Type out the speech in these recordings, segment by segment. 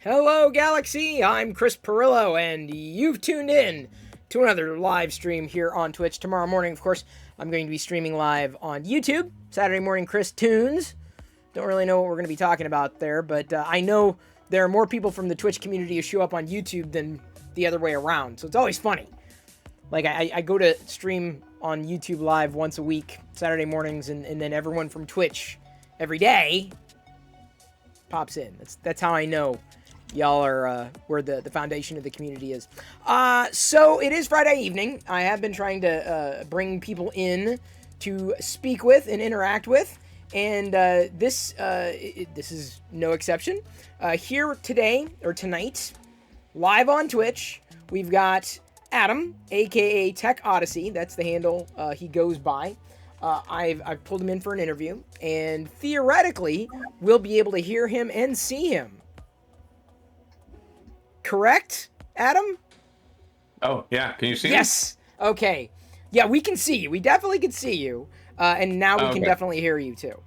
Hello, Galaxy! I'm Chris Perillo, and you've tuned in to another live stream here on Twitch. Tomorrow morning, of course, I'm going to be streaming live on YouTube. Saturday morning, Chris Tunes. Don't really know what we're going to be talking about there, but I know there are more people from the Twitch community who show up on YouTube than the other way around, so it's always funny. Like, I go to stream on YouTube live once a week, Saturday mornings, and then everyone from Twitch every day pops in. That's how I know y'all are where the foundation of the community is. So it is Friday evening. I have been trying to bring people in to speak with and interact with, and this is no exception. Here today, or tonight, live on Twitch, we've got Adam, aka Tech Odyssey. That's the handle he goes by. I've pulled him in for an interview, and theoretically, we'll be able to hear him and see him. Correct, Adam? Oh, yeah. Can you see me? Yes. Okay. Yeah, we can see you. We definitely can see you. And now we can definitely hear you, too.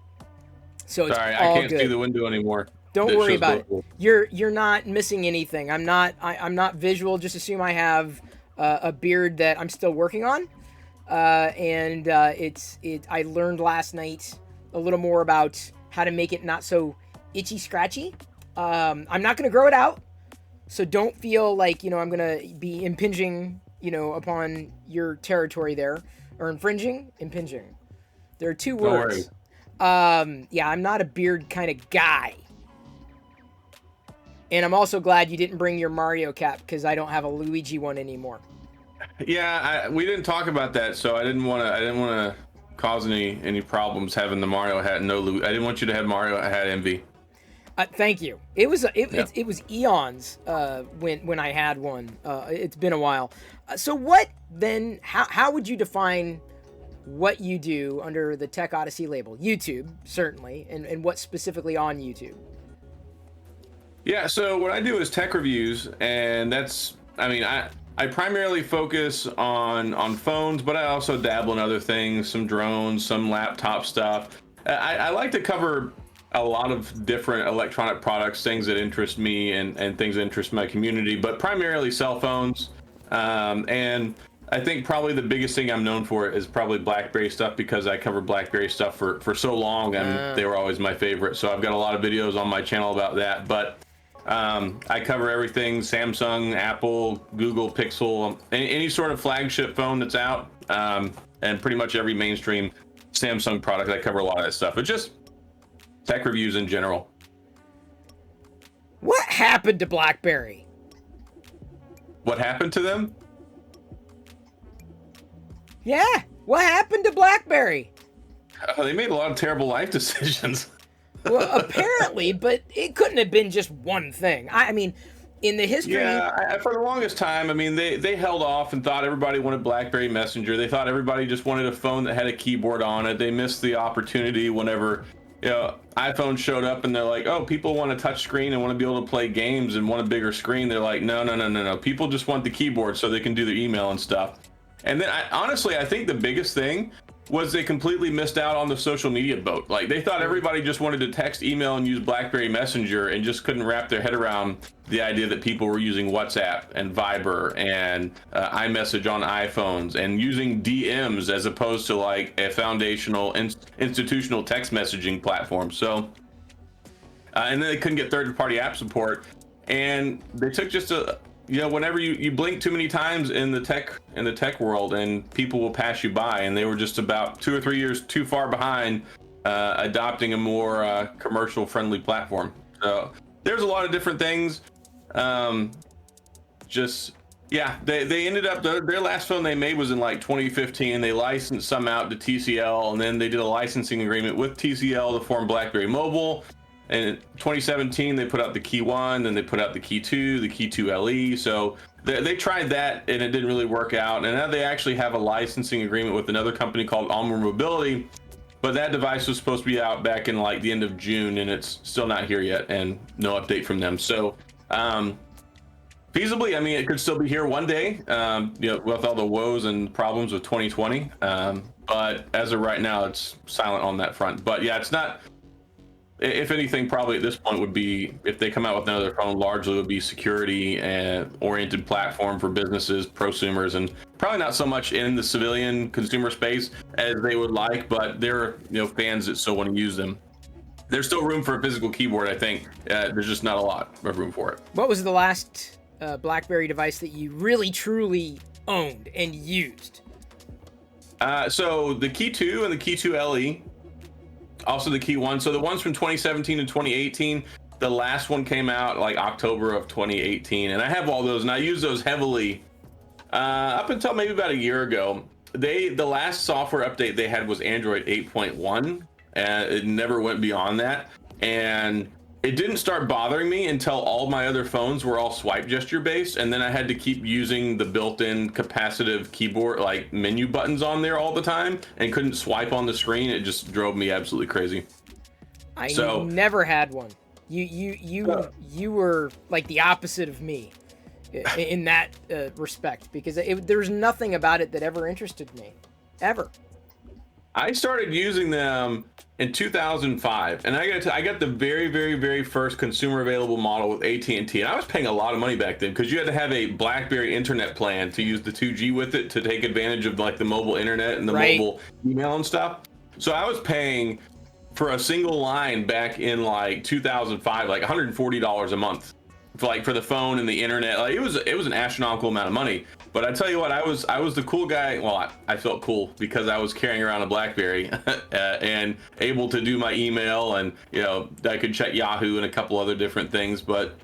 So it's Sorry, all I can't good. see the window anymore. Don't worry about it. You're not missing anything. I'm not visual. Just assume I have a beard that I'm still working on. I learned last night a little more about how to make it not so itchy scratchy. I'm not going to grow it out. So don't feel like, I'm going to be impinging, upon your territory there. Or infringing? Impinging. There are two words. Yeah, I'm not a beard kind of guy. And I'm also glad you didn't bring your Mario cap, because I don't have a Luigi one anymore. Yeah, we didn't talk about that, so I didn't want to cause any problems having the Mario hat and no Luigi. I didn't want you to have Mario hat envy. Thank you. It was eons when I had one. It's been a while. So what then? How would you define what you do under the Tech Odyssey label? YouTube, certainly, and what specifically on YouTube? Yeah. So what I do is tech reviews, and I primarily focus on phones, but I also dabble in other things, some drones, some laptop stuff. I like to cover a lot of different electronic products, things that interest me and things that interest my community, but primarily cell phones. And I think probably the biggest thing I'm known for is probably BlackBerry stuff, because I covered BlackBerry stuff for so long, and they were always my favorite. So I've got a lot of videos on my channel about that. But I cover everything: Samsung, Apple, Google Pixel, any sort of flagship phone that's out, and pretty much every mainstream Samsung product. I cover a lot of that stuff. But just tech reviews in general. What happened to BlackBerry? What happened to them? Yeah, what happened to BlackBerry? They made a lot of terrible life decisions. Well, apparently, but it couldn't have been just one thing. I mean, in the history... Yeah, for the longest time, they held off and thought everybody wanted BlackBerry Messenger. They thought everybody just wanted a phone that had a keyboard on it. They missed the opportunity whenever iPhone showed up, and they're like, oh, people want a touch screen and want to be able to play games and want a bigger screen. They're like, no. People just want the keyboard so they can do their email and stuff. And then honestly, I think the biggest thing was they completely missed out on the social media boat. Like, they thought everybody just wanted to text, email, and use BlackBerry Messenger, and just couldn't wrap their head around the idea that people were using WhatsApp and Viber and iMessage on iPhones, and using DMs as opposed to like a foundational institutional text messaging platform. So, and then they couldn't get third-party app support, and they took just whenever you blink too many times in the tech world, and people will pass you by, and they were just about 2 or 3 years too far behind adopting a more commercial friendly platform. So there's a lot of different things. They ended up, their last phone they made was in like 2015. They licensed some out to TCL, and then they did a licensing agreement with TCL to form BlackBerry Mobile. And in 2017, they put out the Key 1, then they put out the Key 2, the Key 2 LE. So they tried that, and it didn't really work out. And now they actually have a licensing agreement with another company called Onward Mobility. But that device was supposed to be out back in like the end of June, and it's still not here yet, and no update from them. So feasibly, it could still be here one day, with all the woes and problems with 2020. But as of right now, it's silent on that front. But yeah, it's not if anything, probably at this point would be, if they come out with another phone, largely would be security and oriented platform for businesses, prosumers, and probably not so much in the civilian consumer space as they would like, but they're fans that still want to use them. There's still room for a physical keyboard, I think. There's just not a lot of room for it. What was the last BlackBerry device that you really truly owned and used? So the Key 2 and the Key 2 LE, also the Key 1. So the ones from 2017 and 2018, the last one came out like October of 2018, and I have all those, and I use those heavily up until maybe about a year ago. The last software update they had was Android 8.1, and it never went beyond that, and it didn't start bothering me until all my other phones were all swipe gesture based, and then I had to keep using the built-in capacitive keyboard, like menu buttons on there all the time, and couldn't swipe on the screen. It just drove me absolutely crazy. I never had one. You were like the opposite of me in that respect, because there's nothing about it that ever interested me, ever. I started using them in 2005, and I got the very, very, very first consumer available model with AT&T, and I was paying a lot of money back then because you had to have a BlackBerry internet plan to use the 2G with it to take advantage of like the mobile internet and the mobile email and stuff. So I was paying for a single line back in like 2005, like $140 a month for the phone and the internet. Like it was an astronomical amount of money. But I tell you what, I was the cool guy. Well, I felt cool because I was carrying around a BlackBerry and able to do my email, and I could check Yahoo and a couple other different things. But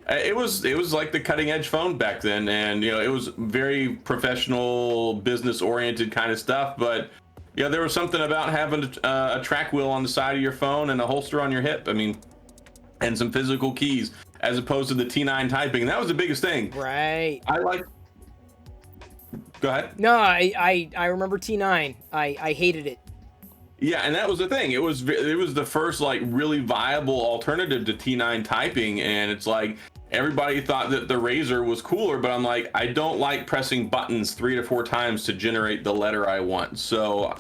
it was like the cutting edge phone back then, and it was very professional, business oriented kind of stuff. But there was something about having a track wheel on the side of your phone and a holster on your hip. I mean, and some physical keys as opposed to the T9 typing. And that was the biggest thing. Right. Go ahead. No, I remember T9. I hated it. Yeah, and that was the thing. It was the first like really viable alternative to T9 typing, and it's like everybody thought that the Razor was cooler, but I'm like, I don't like pressing buttons 3 to 4 times to generate the letter I want. So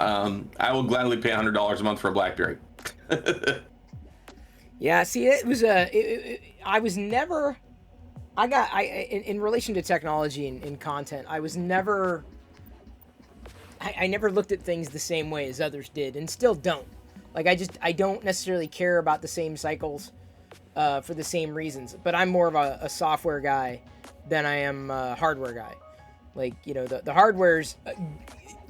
I will gladly pay $100 a month for a BlackBerry. Yeah, see, it was I was never. In relation to technology and content, I was never. I never looked at things the same way as others did, and still don't. Like I don't necessarily care about the same cycles for the same reasons. But I'm more of a software guy than I am a hardware guy. Like the hardware's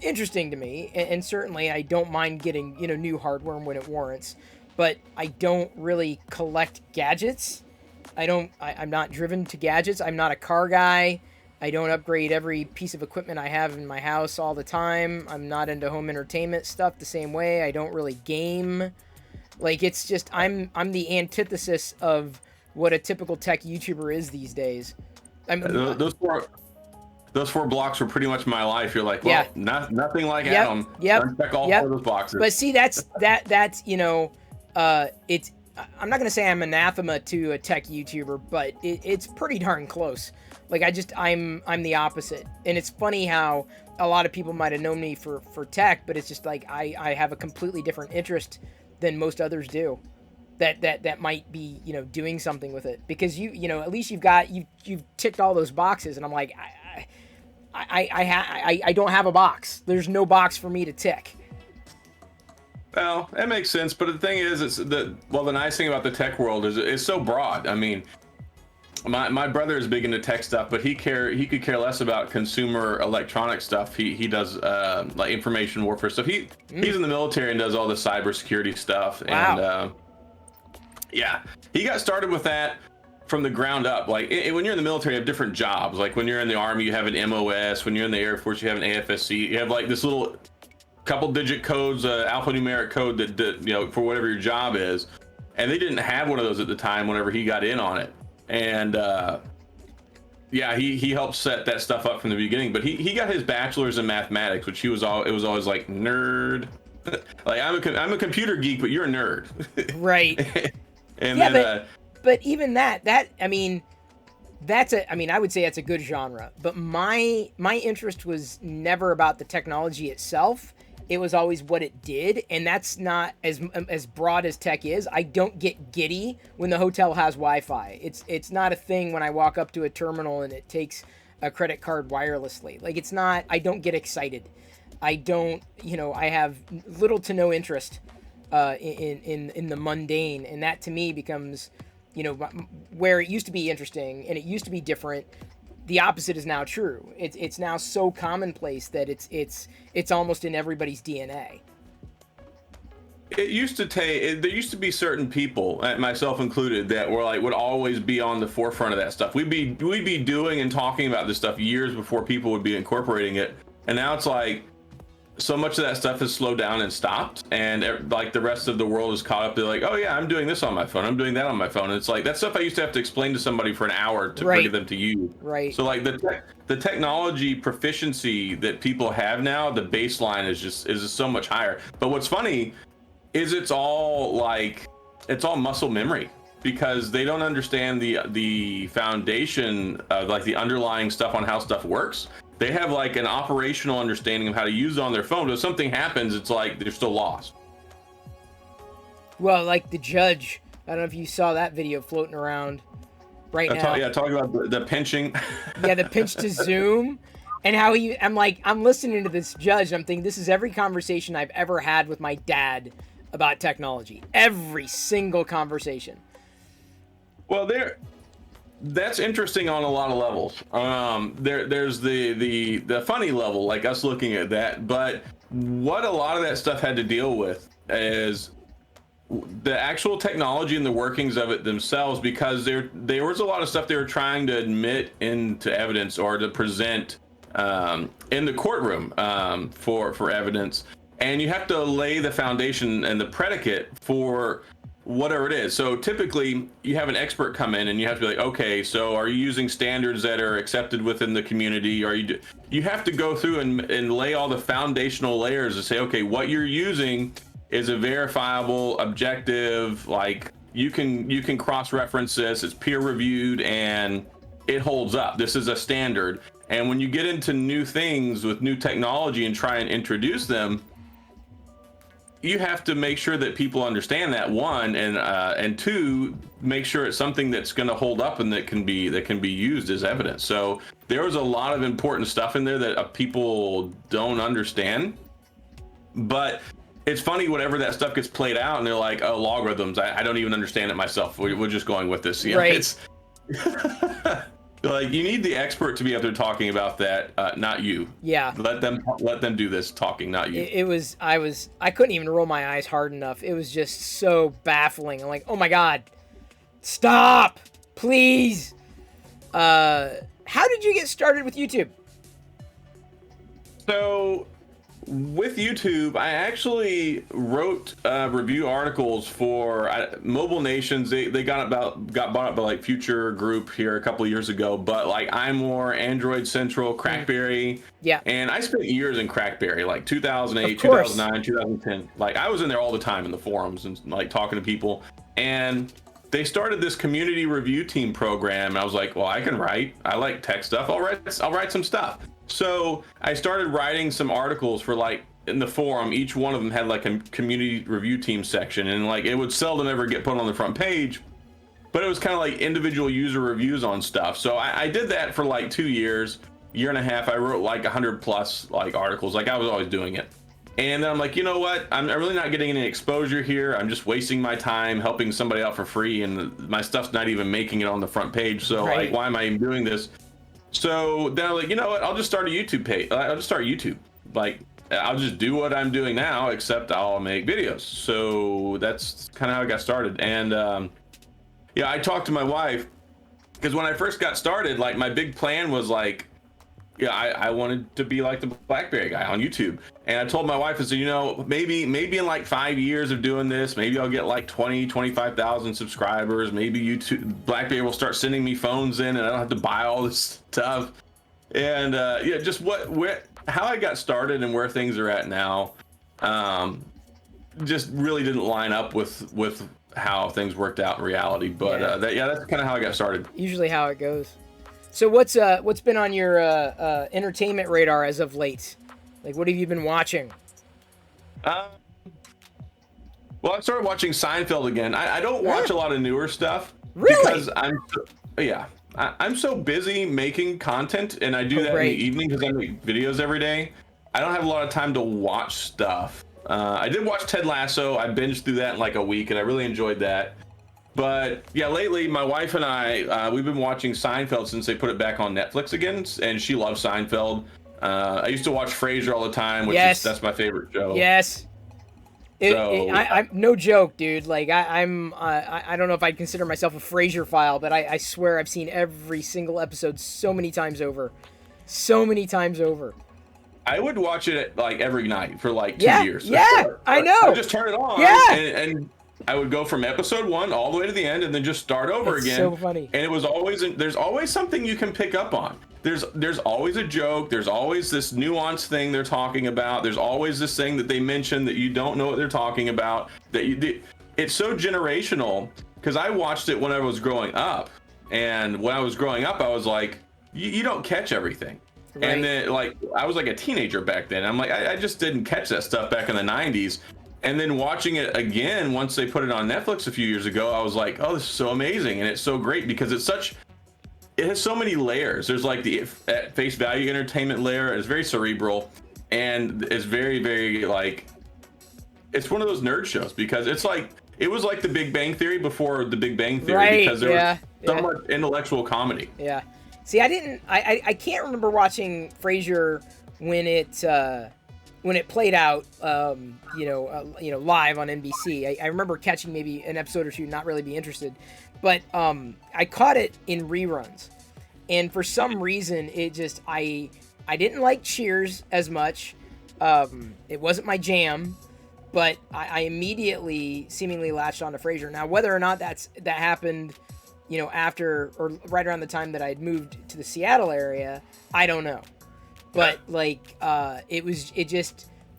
interesting to me, and certainly I don't mind getting new hardware when it warrants. But I don't really collect gadgets. I'm not driven to gadgets. I'm not a car guy. I don't upgrade every piece of equipment I have in my house all the time. I'm not into home entertainment stuff the same way. I don't really game. Like it's just I'm the antithesis of what a typical tech YouTuber is these days. Those four blocks were pretty much my life. You're like, well, nothing like Adam. Check all 4 of those boxes. But see, that's it's. I'm not gonna say I'm anathema to a tech YouTuber, but it's pretty darn close. Like I'm the opposite, and it's funny how a lot of people might have known me for tech, but it's just like I have a completely different interest than most others do. That might be doing something with it, because at least you've ticked all those boxes, and I'm like I don't have a box. There's no box for me to tick. Well, that makes sense, but the thing is, the nice thing about the tech world is it's so broad. I mean, my brother is big into tech stuff, but he could care less about consumer electronic stuff. He does like information warfare stuff. He's in the military and does all the cybersecurity stuff. Wow. And yeah, he got started with that from the ground up. Like when you're in the military, you have different jobs. Like when you're in the Army, you have an MOS. When you're in the Air Force, you have an AFSC. You have like this little couple digit codes, alphanumeric code that for whatever your job is, and they didn't have one of those at the time whenever he got in on it. And he helped set that stuff up from the beginning. But he got his bachelor's in mathematics, which it was always like nerd. Like I'm a computer geek, but you're a nerd. Right. And yeah, then but even that I mean I would say that's a good genre, but my interest was never about the technology itself. it was always what it did, and that's not as broad as tech is. I don't get giddy when the hotel has Wi-Fi. It's not a thing when I walk up to a terminal and it takes a credit card wirelessly. Like, it's not. I don't get excited. I don't. I have little to no interest in the mundane, and that to me becomes, where it used to be interesting and it used to be different. The opposite is now true. It's now so commonplace that it's almost in everybody's DNA. It used to take. There used to be certain people, myself included, that would always be on the forefront of that stuff. We'd be doing and talking about this stuff years before people would be incorporating it, and now it's like so much of that stuff has slowed down and stopped, and like the rest of the world is caught up. They're like, oh yeah, I'm doing this on my phone, I'm doing that on my phone, and it's like that stuff I used to have to explain to somebody for an hour to bring them to you. Right. So like the technology proficiency that people have now, the baseline is just so much higher. But what's funny is it's all muscle memory, because they don't understand the foundation of like the underlying stuff on how stuff works. They have like an operational understanding of how to use it on their phone. But if something happens, it's like they're still lost. Well, like the judge, I don't know if you saw that video floating around right now. Talking about the pinching. Yeah, the pinch to zoom, and how I'm listening to this judge, and I'm thinking, this is every conversation I've ever had with my dad about technology. Every single conversation. Well, that's interesting on a lot of levels. There's the funny level, like us looking at that, but what a lot of that stuff had to deal with is the actual technology and the workings of it themselves, because there was a lot of stuff they were trying to admit into evidence or to present in the courtroom for evidence, and you have to lay the foundation and the predicate for whatever it is. So typically you have an expert come in and you have to be like, okay, so are you using standards that are accepted within the community? You have to go through and lay all the foundational layers to say, okay, what you're using is a verifiable, objective, like you can cross-reference this, it's peer reviewed, and it holds up. This is a standard. And when you get into new things with new technology and try and introduce them, you have to make sure that people understand that, one, and two, make sure it's something that's going to hold up and that can be used as evidence. So there was a lot of important stuff in there that people don't understand. But it's funny, whenever that stuff gets played out and they're like, oh, logarithms, I don't even understand it myself. We're just going with this. Right. It's like, you need the expert to be out there talking about that, not you. Yeah. Let them do this talking, not you. I couldn't even roll my eyes hard enough. It was just so baffling. I'm like, oh my God, stop, please. How did you get started with YouTube? So with YouTube, I actually wrote review articles for Mobile Nations. They got bought up by like Future Group here a couple of years ago, but like I'm more Android Central, Crackberry. Yeah. And I spent years in Crackberry, like 2008, 2009, 2010. Like I was in there all the time in the forums and like talking to people. And they started this community review team program. And I was like, well, I can write. I like tech stuff. I'll write some stuff. So I started writing some articles for like in the forum. Each one of them had like a community review team section, and like it would seldom ever get put on the front page, but it was kind of like individual user reviews on stuff. So I did that for like 2 years, year and a half. I wrote like 100 plus like articles. Like I was always doing it. And then I'm like, you know what? I'm really not getting any exposure here. I'm just wasting my time helping somebody out for free, and my stuff's not even making it on the front page. So Right. like, why am I even doing this? So then I'm like, you know what? I'll just start a YouTube page. I'll just start YouTube. Like, I'll just do what I'm doing now, except I'll make videos. So that's kind of how I got started. And yeah, I talked to my wife, because when I first got started, like my big plan was like, yeah, I wanted to be like the BlackBerry guy on YouTube. And I told my wife, I said, you know, maybe in like 5 years of doing this, maybe I'll get like 25,000 subscribers. Maybe YouTube, BlackBerry will start sending me phones in and I don't have to buy all this stuff. And yeah, just how I got started and where things are at now, just really didn't line up with how things worked out in reality. But that's kind of how I got started. Usually how it goes. So what's been on your entertainment radar as of late? Like, what have you been watching? Uh, well, I started watching Seinfeld again. I don't watch a lot of newer stuff. Really? Because I'm so busy making content, and I do that in Right. the evening because I make videos every day. I don't have a lot of time to watch stuff. I did watch Ted Lasso. I binged through that in like a week, and I really enjoyed that. But yeah, lately my wife and I we've been watching Seinfeld since they put it back on Netflix again, and she loves Seinfeld. I used to watch Frasier all the time, which Yes. is that's my favorite show. Yes. I'm no joke, dude. Like I don't know if I'd consider myself a Frasier file, but I swear I've seen every single episode so many times over. So many times over. I would watch it like every night for like 2 years. Yeah, I know. I just turn it on. Yeah. And I would go from episode 1 all the way to the end, and then just start over again. So funny. And it was there's always something you can pick up on. There's always a joke. There's always this nuanced thing they're talking about. There's always this thing that they mention that you don't know what they're talking about. It's so generational, because I watched it when I was growing up, and when I was growing up, I was like, you don't catch everything. Right. And then, like, I was like a teenager back then. I'm like, I just didn't catch that stuff back in the 90s. And then watching it again, once they put it on Netflix a few years ago, I was like, oh, this is so amazing. And it's so great because it has so many layers. There's like the at face value entertainment layer. It's very cerebral, and it's very, very like, it's one of those nerd shows because it was like the Big Bang Theory before the Big Bang Theory, right, because there was so much intellectual comedy. Yeah. See, I can't remember watching Frasier when it played out, live on NBC. I remember catching maybe an episode or two, not really be interested, but I caught it in reruns, and for some reason, it just I didn't like Cheers as much. It wasn't my jam, but I immediately seemingly latched onto Frasier. Now, whether or not that happened, after or right around the time that I'd moved to the Seattle area, I don't know. But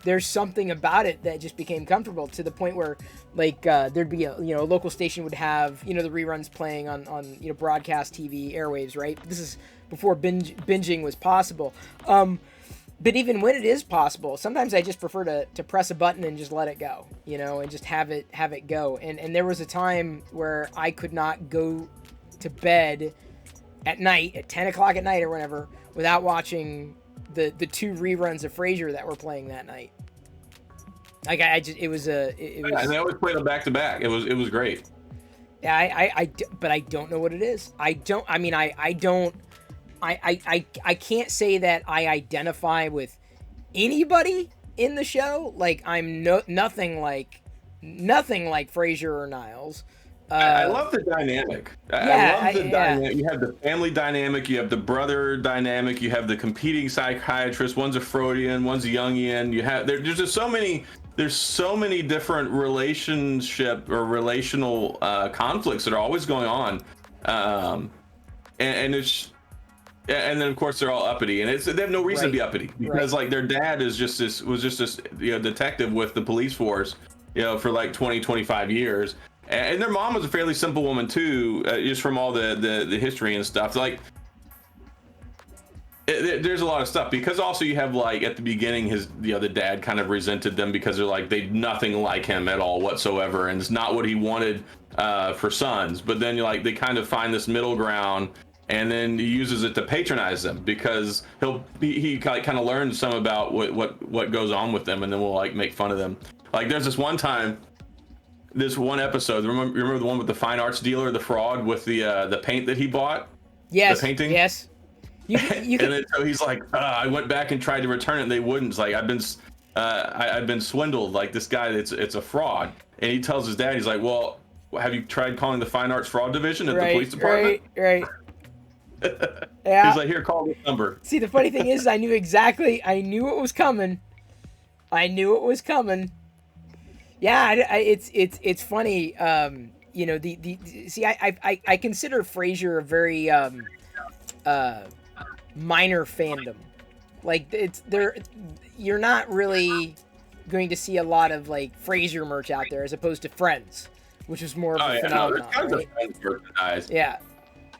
there's something about it that just became comfortable to the point where there'd be a local station would have, the reruns playing on broadcast TV airwaves, right? This is before binging was possible. But even when it is possible, sometimes I just prefer to press a button and just let it go, and just have it go. And there was a time where I could not go to bed at night at 10 o'clock at night or whenever without watching the 2 reruns of Frasier that were playing that night. Like it was. And they always played them back to back. It was great. Yeah, but I don't know what it is. I can't say that I identify with anybody in the show. Like I'm nothing like Frasier or Niles. I love the dynamic. I love the dynamic. You have the family dynamic. You have the brother dynamic. You have the competing psychiatrist. One's a Freudian. One's a Jungian. There's just so many. There's so many different relationship or relational conflicts that are always going on, and then of course they're all uppity, and they have no reason to be uppity because like their dad was just this detective with the police force, for like 20-25 years. And their mom was a fairly simple woman too, just from all the history and stuff. Like, there's a lot of stuff because also you have like at the beginning the dad kind of resented them because they nothing like him at all whatsoever, and it's not what he wanted for sons. But then they kind of find this middle ground, and then he uses it to patronize them because he kind of learns some about what goes on with them, and then will make fun of them. Like there's this one time. This one episode, remember the one with the fine arts dealer, the fraud with the paint that he bought? Yes. The painting? Yes. And then so he's like, I went back and tried to return it, and they wouldn't. It's like, I've been swindled. Like this guy, it's a fraud. And he tells his dad, he's like, well, have you tried calling the fine arts fraud division at the police department? Right. Yeah. He's like, here, call this number. See, the funny thing is, I knew it was coming. Yeah, it's funny. See, I consider Frasier a very minor fandom. Like you're not really going to see a lot of Frasier merch out there as opposed to Friends, which is more of a phenomenon. There's tons of Friends merchandise. Yeah.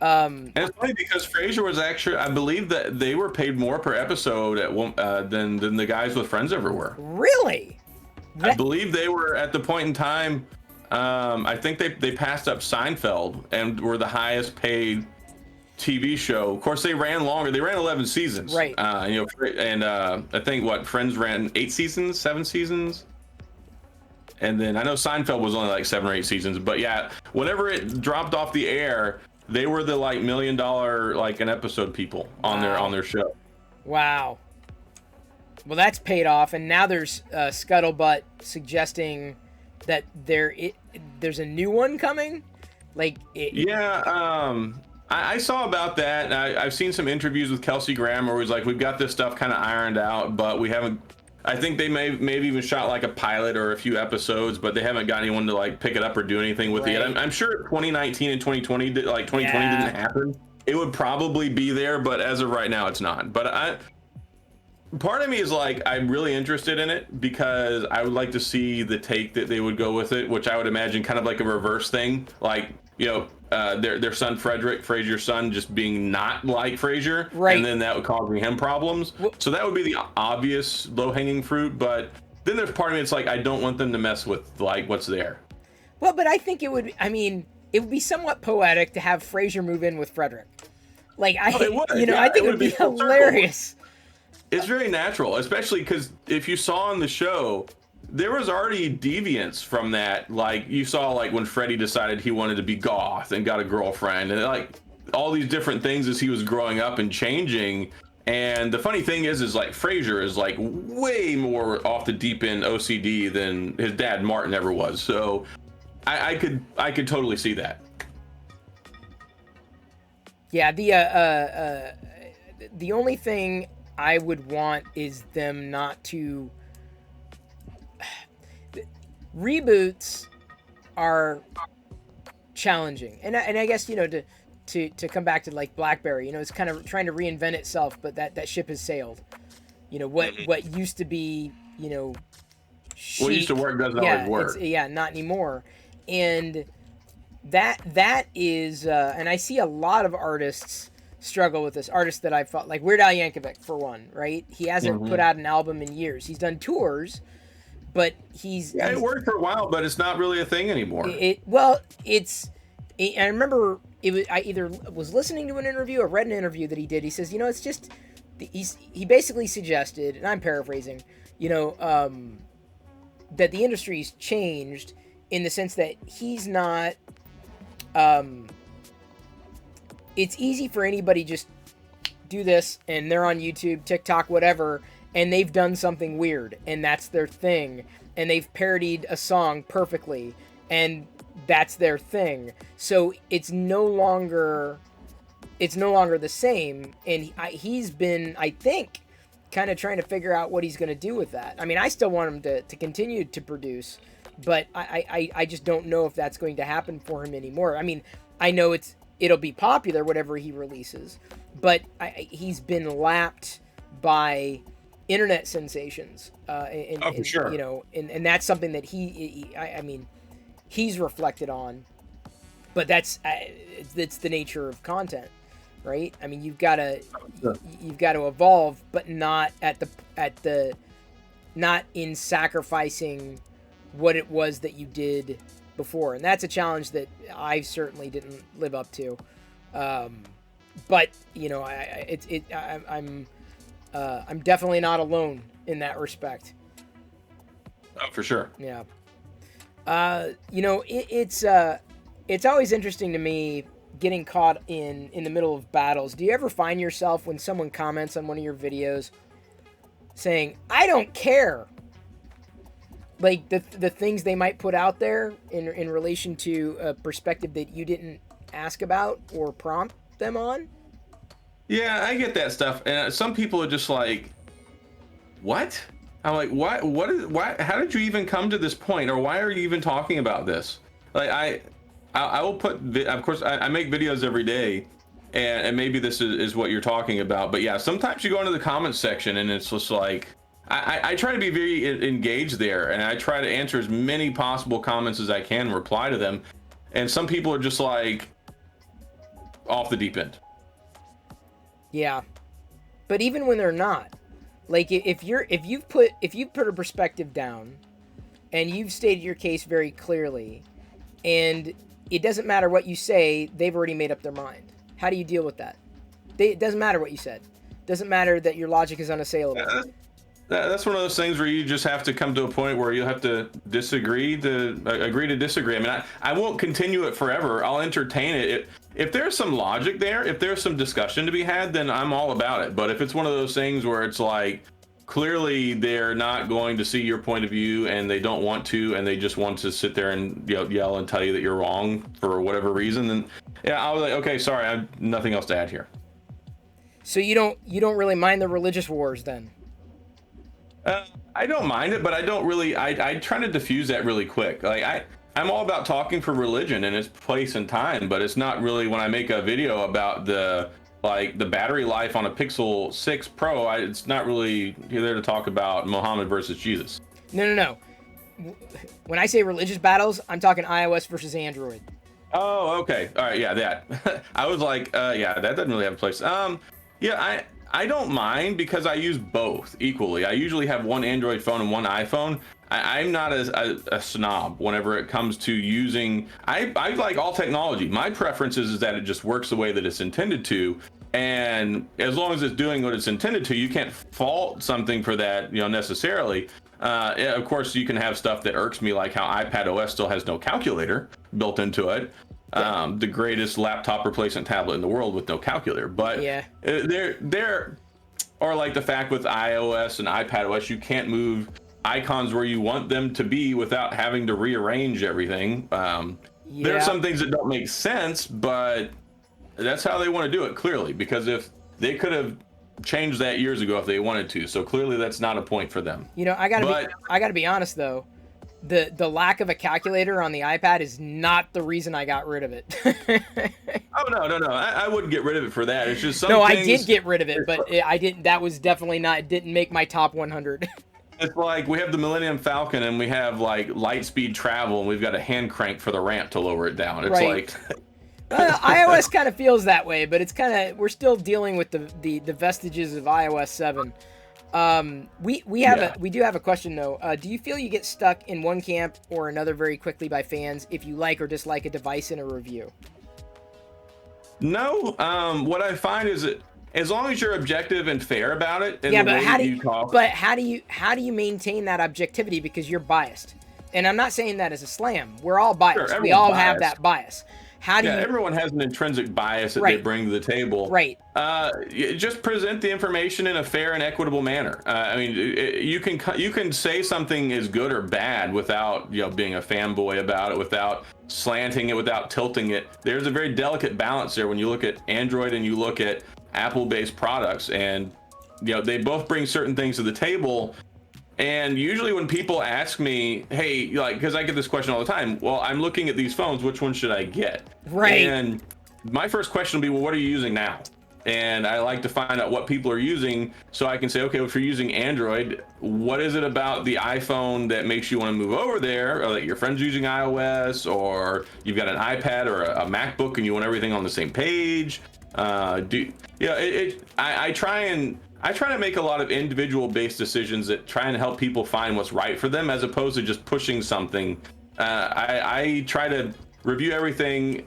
And it's funny because Frasier was actually, I believe that they were paid more per episode than the guys with Friends ever were. Really? I believe they were at the point in time. I think they passed up Seinfeld and were the highest paid TV show. Of course, they ran longer. They ran 11 seasons. Right. And I think Friends ran 8 seasons, 7 seasons. And then I know Seinfeld was only like 7 or 8 seasons. But yeah, whenever it dropped off the air, they were the like $1 million like an episode people on their show. Wow. Well, that's paid off, and now there's scuttlebutt suggesting that there's a new one coming. Like, I saw about that. And I've seen some interviews with Kelsey Grammer where he's like, we've got this stuff kind of ironed out, but we haven't. I think they may have even shot like a pilot or a few episodes, but they haven't got anyone to like pick it up or do anything with it yet. I'm sure 2019 and 2020 didn't happen. It would probably be there, but as of right now, it's not. But part of me is like, I'm really interested in it because I would like to see the take that they would go with it, which I would imagine kind of like a reverse thing, like their son Frazier's son, just being not like Frazier, right? And then that would cause him problems. So that would be the obvious low-hanging fruit. But then there's part of me it's like I don't want them to mess with like what's there. Well, but I think it would. I mean, it would be somewhat poetic to have Frazier move in with Frederick. Like I think it would be hilarious. It's very natural, especially because if you saw on the show, there was already deviance from that. Like you saw, like when Freddie decided he wanted to be goth and got a girlfriend, and like all these different things as he was growing up and changing. And the funny thing is like Frasier is like way more off the deep end OCD than his dad Martin ever was. So I could totally see that. Yeah, the only thing I would want is them not to. Reboots are challenging, and I guess to come back to like BlackBerry, it's kind of trying to reinvent itself, but that ship has sailed. What used to be chic, what used to work doesn't always work. Not anymore, and that is and I see a lot of artists struggle with this. Artists that I've fought, like Weird Al Yankovic for one, right? He hasn't put out an album in years. He's done tours, but it worked for a while, but it's not really a thing anymore. I remember I either was listening to an interview or read an interview that he did. He says, it's just he basically suggested, and I'm paraphrasing, that the industry's changed in the sense that he's not. It's easy for anybody just do this and they're on YouTube, TikTok, whatever, and they've done something weird and that's their thing, and they've parodied a song perfectly and that's their thing. So it's no longer the same, and he's been, I think, kind of trying to figure out what he's going to do with that. I mean, I still want him to continue to produce, but I just don't know if that's going to happen for him anymore. I mean, I know it'll be popular, whatever he releases, but he's been lapped by internet sensations. For sure. And that's something that he's reflected on, but it's the nature of content, right? I mean, you've got to evolve, but not not in sacrificing what it was that you did before, and that's a challenge that I certainly didn't live up to. But I'm definitely not alone in that respect. Oh, for sure. Yeah. It's always interesting to me getting caught in the middle of battles. Do you ever find yourself when someone comments on one of your videos saying, "I don't care"? Like the things they might put out there in relation to a perspective that you didn't ask about or prompt them on? Yeah, I get that stuff, and some people are just like, "What?" I'm like, "Why? How did you even come to this point, or why are you even talking about this?" Like I will put, of course, I make videos every day, and maybe this is what you're talking about, but yeah, sometimes you go into the comments section and it's just like. I try to be very engaged there, and I try to answer as many possible comments as I can, reply to them. And some people are just like off the deep end. Yeah, but even when they're not, like if you put a perspective down, and you've stated your case very clearly, and it doesn't matter what you say, they've already made up their mind. How do you deal with that? It doesn't matter what you said. It doesn't matter that your logic is unassailable. That's one of those things where you just have to come to a point where you have to agree to disagree. I mean, I won't continue it forever. I'll entertain it. If there's some logic there, if there's some discussion to be had, then I'm all about it. But if it's one of those things where it's like, clearly they're not going to see your point of view and they don't want to, and they just want to sit there and yell and tell you that you're wrong for whatever reason, then yeah, I was like, okay, sorry, I have nothing else to add here. So you don't really mind the religious wars then? I don't mind it, but I don't really. I try to diffuse that really quick. Like I'm all about talking for religion and its place and time, but it's not really when I make a video about the battery life on a Pixel 6 Pro. It's not really you're there to talk about Muhammad versus Jesus. No. When I say religious battles, I'm talking iOS versus Android. Oh, okay. All right. Yeah, that. I was like, yeah, that doesn't really have a place. Yeah, I don't mind because I use both equally. I usually have one Android phone and one iPhone. I'm not a snob whenever it comes to using. I like all technology. My preference is that it just works the way that it's intended to. And as long as it's doing what it's intended to, you can't fault something for that, necessarily. Of course, you can have stuff that irks me, like how iPadOS still has no calculator built into it. The greatest laptop replacement tablet in the world with no calculator. But yeah, there, or like the fact with iOS and iPadOS, you can't move icons where you want them to be without having to rearrange everything. There are some things that don't make sense, but that's how they want to do it, clearly, because if they could have changed that years ago if they wanted to, so clearly that's not a point for them. I gotta be honest though. The lack of a calculator on the iPad is not the reason I got rid of it. Oh no! I wouldn't get rid of it for that. It's just some no, things, I did get rid of it, but I didn't. That was definitely not. It didn't make my top 100. It's like we have the Millennium Falcon and we have like light speed travel, and we've got a hand crank for the ramp to lower it down. It's right. like iOS kind of feels that way, but it's kind of we're still dealing with the vestiges of iOS 7. We do have a question though. Do you feel you get stuck in one camp or another very quickly by fans if you like or dislike a device in a review? No. What I find is that as long as you're objective and fair about it, and but how do you maintain that objectivity because you're biased? And I'm not saying that as a slam. We're all biased. Sure, we all biased. have that bias. Everyone has an intrinsic bias that they bring to the table. Right. Just present the information in a fair and equitable manner. I mean, you can say something is good or bad without being a fanboy about it, without slanting it, without tilting it. There's a very delicate balance there when you look at Android and you look at Apple-based products, and they both bring certain things to the table. And usually when people ask me, hey, because I get this question all the time, well, I'm looking at these phones, which one should I get? Right. And my first question will be, well, what are you using now? And I like to find out what people are using so I can say, okay, well, if you're using Android, what is it about the iPhone that makes you want to move over there? Or that your friend's using iOS, or you've got an iPad or a MacBook and you want everything on the same page? I try to make a lot of individual based decisions that try and help people find what's right for them, as opposed to just pushing something. I try to review everything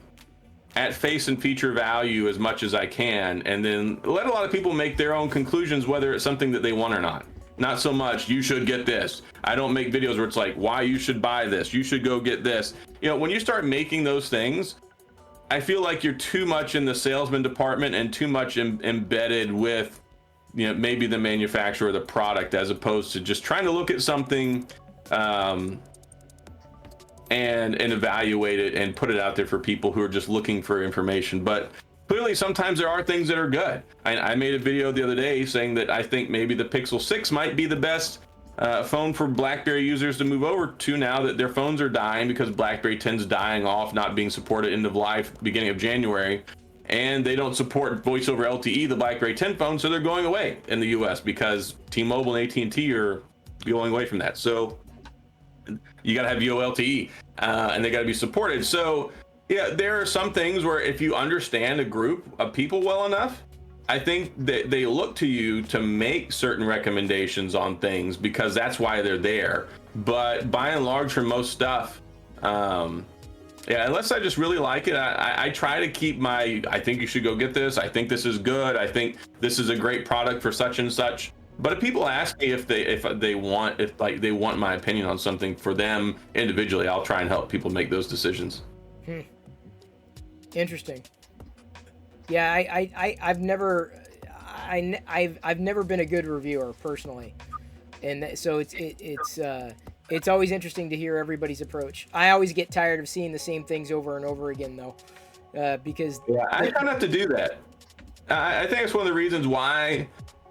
at face and feature value as much as I can, and then let a lot of people make their own conclusions whether it's something that they want or not. Not so much, you should get this. I don't make videos where it's like, why you should buy this, you should go get this. When you start making those things, I feel like you're too much in the salesman department and too much embedded with maybe the manufacturer of the product, as opposed to just trying to look at something and evaluate it and put it out there for people who are just looking for information. But clearly sometimes there are things that are good. I made a video the other day saying that I think maybe the Pixel 6 might be the best phone for BlackBerry users to move over to now that their phones are dying, because BlackBerry 10's dying off, not being supported end of life beginning of January. And they don't support voice over LTE, the BlackBerry 10 phone, so they're going away in the US because T-Mobile and AT&T are going away from that. So you got to have VoLTE, and they got to be supported. So yeah, there are some things where if you understand a group of people well enough, I think that they look to you to make certain recommendations on things because that's why they're there. But by and large, for most stuff, yeah, unless I just really like it, I try to keep my, I think you should go get this. I think this is good. I think this is a great product for such and such. But if people ask me if they want my opinion on something for them individually, I'll try and help people make those decisions. Interesting. Yeah, I've never been a good reviewer personally, and so it's always interesting to hear everybody's approach. I always get tired of seeing the same things over and over again though, because I try not to do that. I think it's one of the reasons why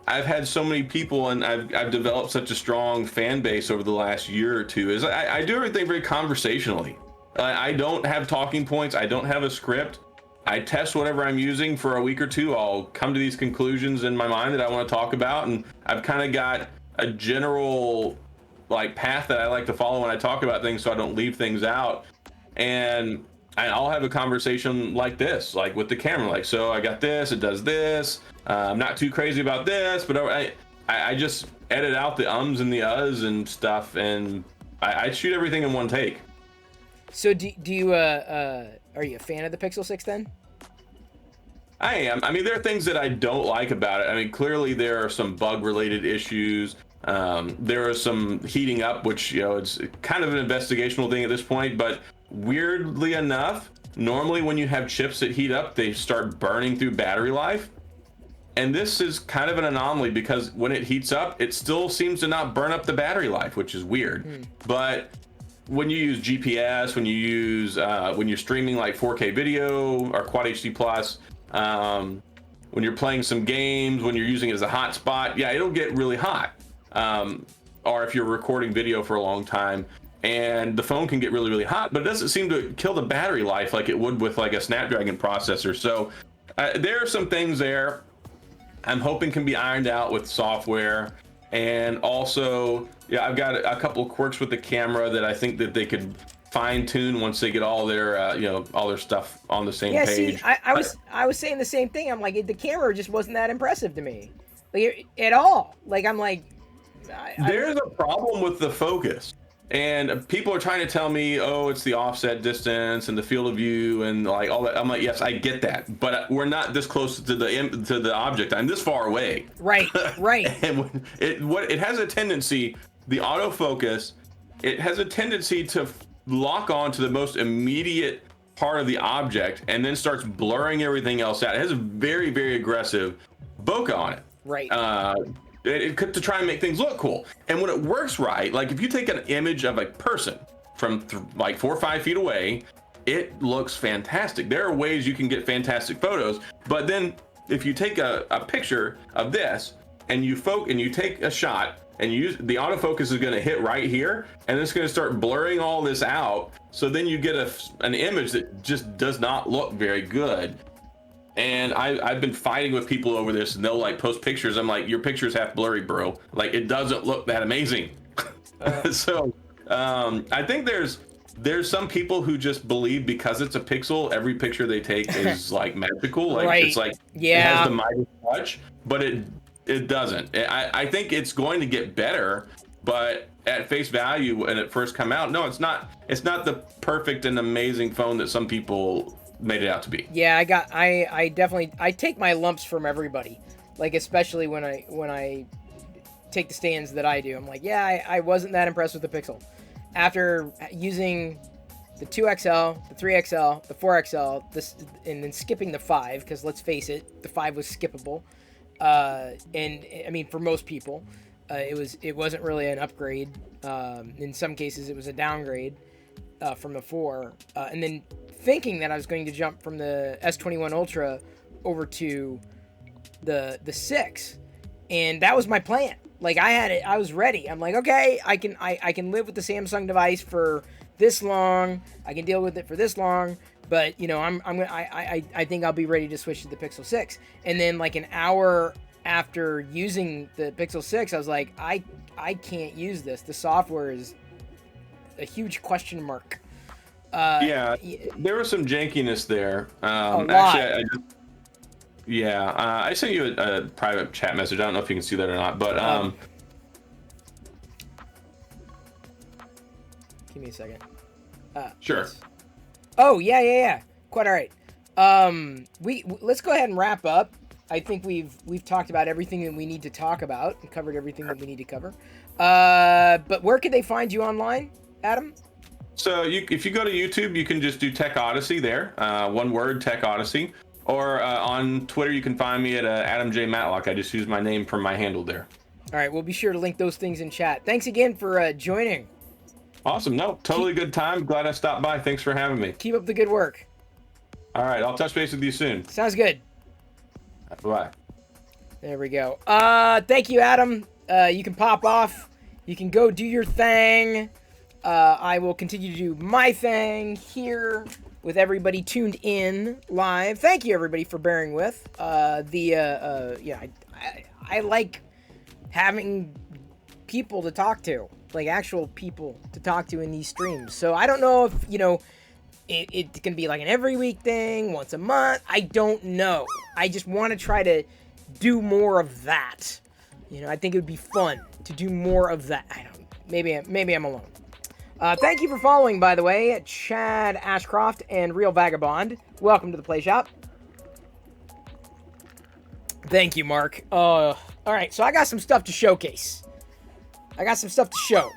I've had so many people and I've developed such a strong fan base over the last year or two. Is I do everything very conversationally. I don't have talking points. I don't have a script. I test whatever I'm using for a week or two. I'll come to these conclusions in my mind that I want to talk about, and I've kind of got a general like path that I like to follow when I talk about things, so I don't leave things out. And I'll have a conversation like this, like with the camera, like, so I got this, it does this. I'm not too crazy about this, but I just edit out the ums and the uhs and stuff, and I shoot everything in one take. So do you are you a fan of the Pixel 6 then? I am. I mean, there are things that I don't like about it. I mean, clearly there are some bug related issues. There are some heating up, which, you know, it's kind of an investigational thing at this point, but weirdly enough, normally when you have chips that heat up, they start burning through battery life. And this is kind of an anomaly because when it heats up, it still seems to not burn up the battery life, which is weird. But when you use GPS, when you use when you're streaming like 4K video or Quad HD Plus, when you're playing some games, when you're using it as a hotspot, yeah, it'll get really hot. Or if you're recording video for a long time, and the phone can get really, really hot, but it doesn't seem to kill the battery life like it would with like a Snapdragon processor. So there are some things there I'm hoping can be ironed out with software. And also, yeah, I've got a couple of quirks with the camera that I think that they could fine tune once they get all their you know, all their stuff on the same page. See, I was saying the same thing. I'm like, the camera just wasn't that impressive to me, like at all. Like I'm like, there's a problem with the focus, and people are trying to tell me, oh, it's the offset distance and the field of view and like all that. I'm like, yes, I get that, but we're not this close to the object. I'm this far away. Right. And when it has a tendency, the autofocus, it has a tendency to lock on to the most immediate part of the object and then starts blurring everything else out. It has a very, very aggressive bokeh on it. Right. To try and make things look cool. And when it works right, like if you take an image of a person from like 4 or 5 feet away, it looks fantastic. There are ways you can get fantastic photos, but then if you take a picture of this and you take a shot and you use the autofocus is going to hit right here, and it's going to start blurring all this out. So then you get an image that just does not look very good. And I've been fighting with people over this, and they'll like post pictures. I'm like, your picture's half blurry, bro. Like it doesn't look that amazing. So I think there's some people who just believe because it's a Pixel, every picture they take is like magical. Like right. It's like, yeah, it has the Midas touch, but it doesn't. I think it's going to get better, but at face value when it first come out, no, it's not the perfect and amazing phone that some people made it out to be. Yeah, I definitely take my lumps from everybody, like especially when I take the stands that I do. I'm like, yeah, I wasn't that impressed with the Pixel after using the 2XL, the 3XL, the 4XL, and then skipping the 5, because let's face it, the 5 was skippable. And I mean, for most people, it wasn't really an upgrade. In some cases, it was a downgrade from the 4, and then thinking that I was going to jump from the S21 Ultra over to the 6, and that was my plan. Like I had it, I was ready. I'm like, okay, I can live with the Samsung device for this long. I can deal with it for this long, but you know, I think I'll be ready to switch to the Pixel 6. And then like an hour after using the Pixel 6, I was like, I can't use this. The software is a huge question mark. Yeah, there was some jankiness there. A lot. Actually, Yeah, I sent you a private chat message. I don't know if you can see that or not, but give me a second. Sure. Yes. Oh yeah. Quite all right. Let's go ahead and wrap up. I think we've talked about everything that we need to talk about and covered everything that we need to cover. But where could they find you online, Adam? So if you go to YouTube, you can just do Tech Odyssey there. One word, Tech Odyssey. Or on Twitter, you can find me at Adam J. Matlock. I just use my name for my handle there. All right, we'll be sure to link those things in chat. Thanks again for joining. Awesome. No, totally good time. Glad I stopped by. Thanks for having me. Keep up the good work. All right, I'll touch base with you soon. Sounds good. Bye. There we go. Thank you, Adam. You can pop off. You can go do your thing. I will continue to do my thing here with everybody tuned in live. Thank you, everybody, for bearing with. I like having people to talk to, like actual people to talk to in these streams. So I don't know if, it can be like an every week thing, once a month. I don't know. I just want to try to do more of that. I think it would be fun to do more of that. I don't. Maybe I'm alone. Thank you for following, by the way, Chad Ashcroft and Real Vagabond. Welcome to the Play Shop. Thank you, Mark. All right, so I got some stuff to showcase. I got some stuff to show.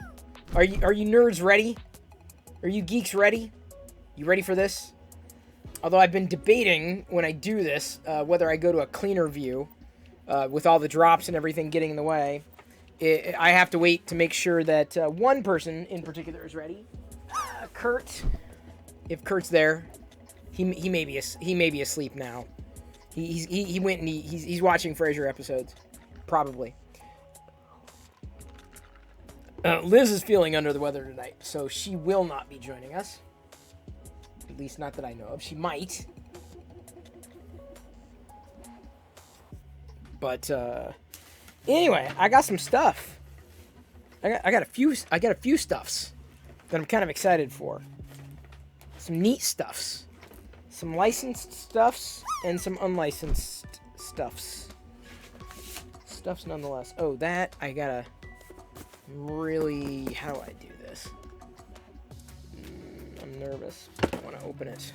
Are you nerds ready? Are you geeks ready? You ready for this? Although I've been debating when I do this whether I go to a cleaner view with all the drops and everything getting in the way. I have to wait to make sure that one person in particular is ready. Kurt, if Kurt's there, he may be asleep now. He went and he's watching Frasier episodes, probably. Liz is feeling under the weather tonight, so she will not be joining us. At least not that I know of. She might, but anyway, I got some stuff. I got a few stuffs that I'm kind of excited for. Some neat stuffs. Some licensed stuffs and some unlicensed stuffs. Stuffs nonetheless. Oh, that I gotta really... How do I do this? I'm nervous. I want to open it.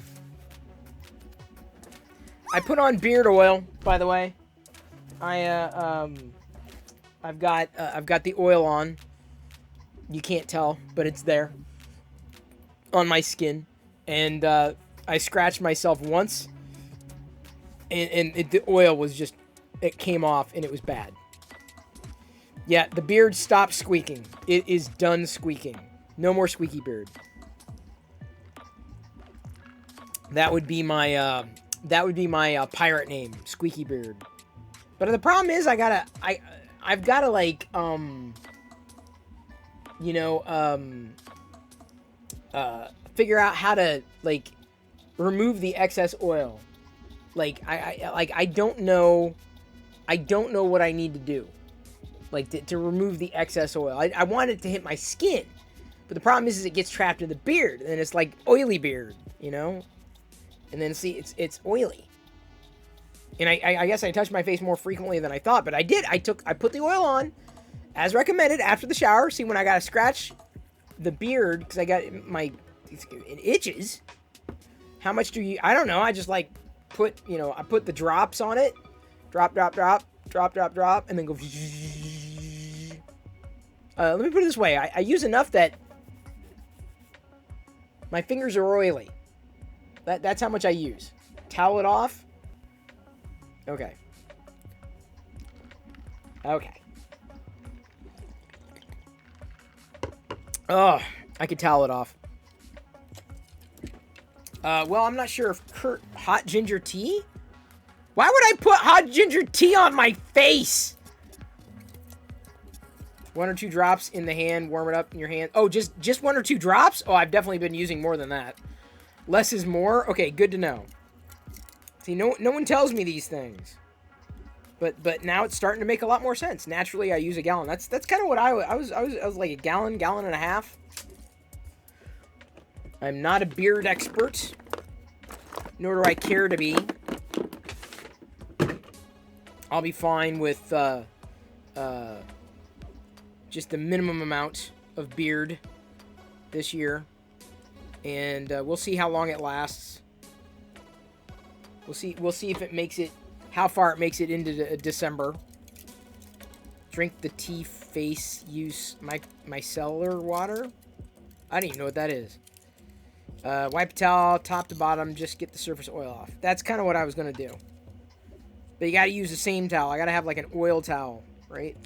I put on beard oil, by the way. I've got the oil on. You can't tell, but it's there on my skin, and I scratched myself once, and the oil was just, it came off, and it was bad. Yeah, the beard stopped squeaking. It is done squeaking. No more squeaky beard. That would be my pirate name, Squeaky Beard. But the problem is, I've gotta like, figure out how to like remove the excess oil. Like I don't know what I need to do, like to remove the excess oil. I want it to hit my skin, but the problem is it gets trapped in the beard, and it's like oily beard, and then see it's oily. And I guess I touched my face more frequently than I thought, but I did. I put the oil on, as recommended, after the shower. See, when I gotta scratch the beard, because I got it itches. How much do you... I don't know. I just, like, I put the drops on it. Drop, and then go... let me put it this way. I use enough that my fingers are oily. That's how much I use. Towel it off. Okay. Oh, I could towel it off. Well, I'm not sure if hot ginger tea? Why would I put hot ginger tea on my face? 1 or 2 drops in the hand, warm it up in your hand. Oh, just 1 or 2 drops? Oh, I've definitely been using more than that. Less is more? Okay, good to know. See, no one tells me these things. But now it's starting to make a lot more sense. Naturally, I use a gallon. That's kind of what I was like a gallon and a half. I'm not a beard expert, nor do I care to be. I'll be fine with just the minimum amount of beard this year. And we'll see how long it lasts. We'll see if it makes it, how far it makes it into December. Drink the tea face, use micellar water. I don't even know what that is. Wipe a towel, top to bottom, just get the surface oil off. That's kind of what I was going to do. But you got to use the same towel. I got to have like an oil towel, right?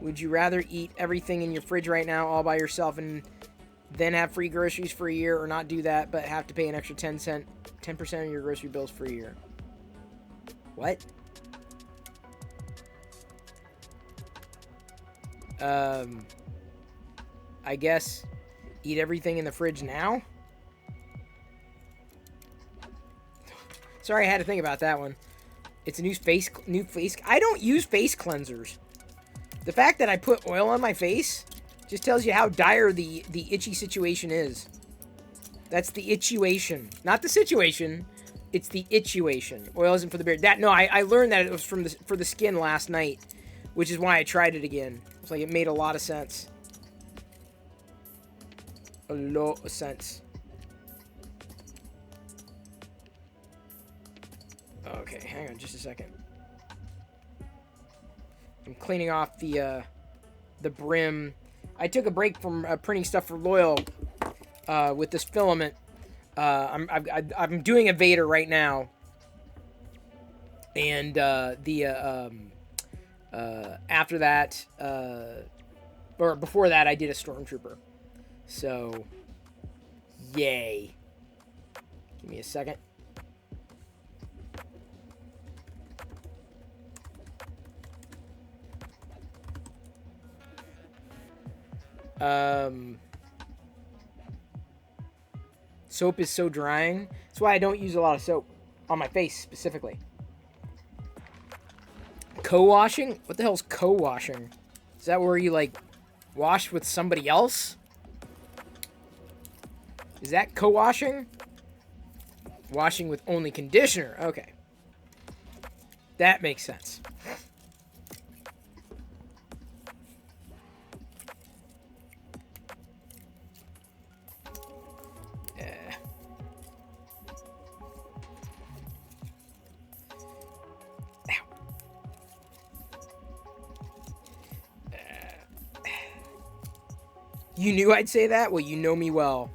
Would you rather eat everything in your fridge right now all by yourself and then have free groceries for a year, or not do that but have to pay an extra 10% of your grocery bills for a year? What? I guess eat everything in the fridge now? Sorry, I had to think about that one. It's a new face. I don't use face cleansers. The fact that I put oil on my face just tells you how dire the itchy situation is. That's the itchuation, not the situation. It's the itchuation. Oil isn't for the beard. I learned that it was for the skin last night, which is why I tried it again. It's like it made a lot of sense. A lot of sense. Okay, hang on just a second. I'm cleaning off the brim. I took a break from printing stuff for Loyal with this filament. I'm doing a Vader right now, and after that, or before that, I did a Stormtrooper. So, yay! Give me a second. Soap is so drying. That's why I don't use a lot of soap on my face specifically. Co-washing? What the hell's co-washing? Is that where you like wash with somebody else? Is that co-washing? Washing with only conditioner. Okay. That makes sense. You knew I'd say that? Well, you know me well.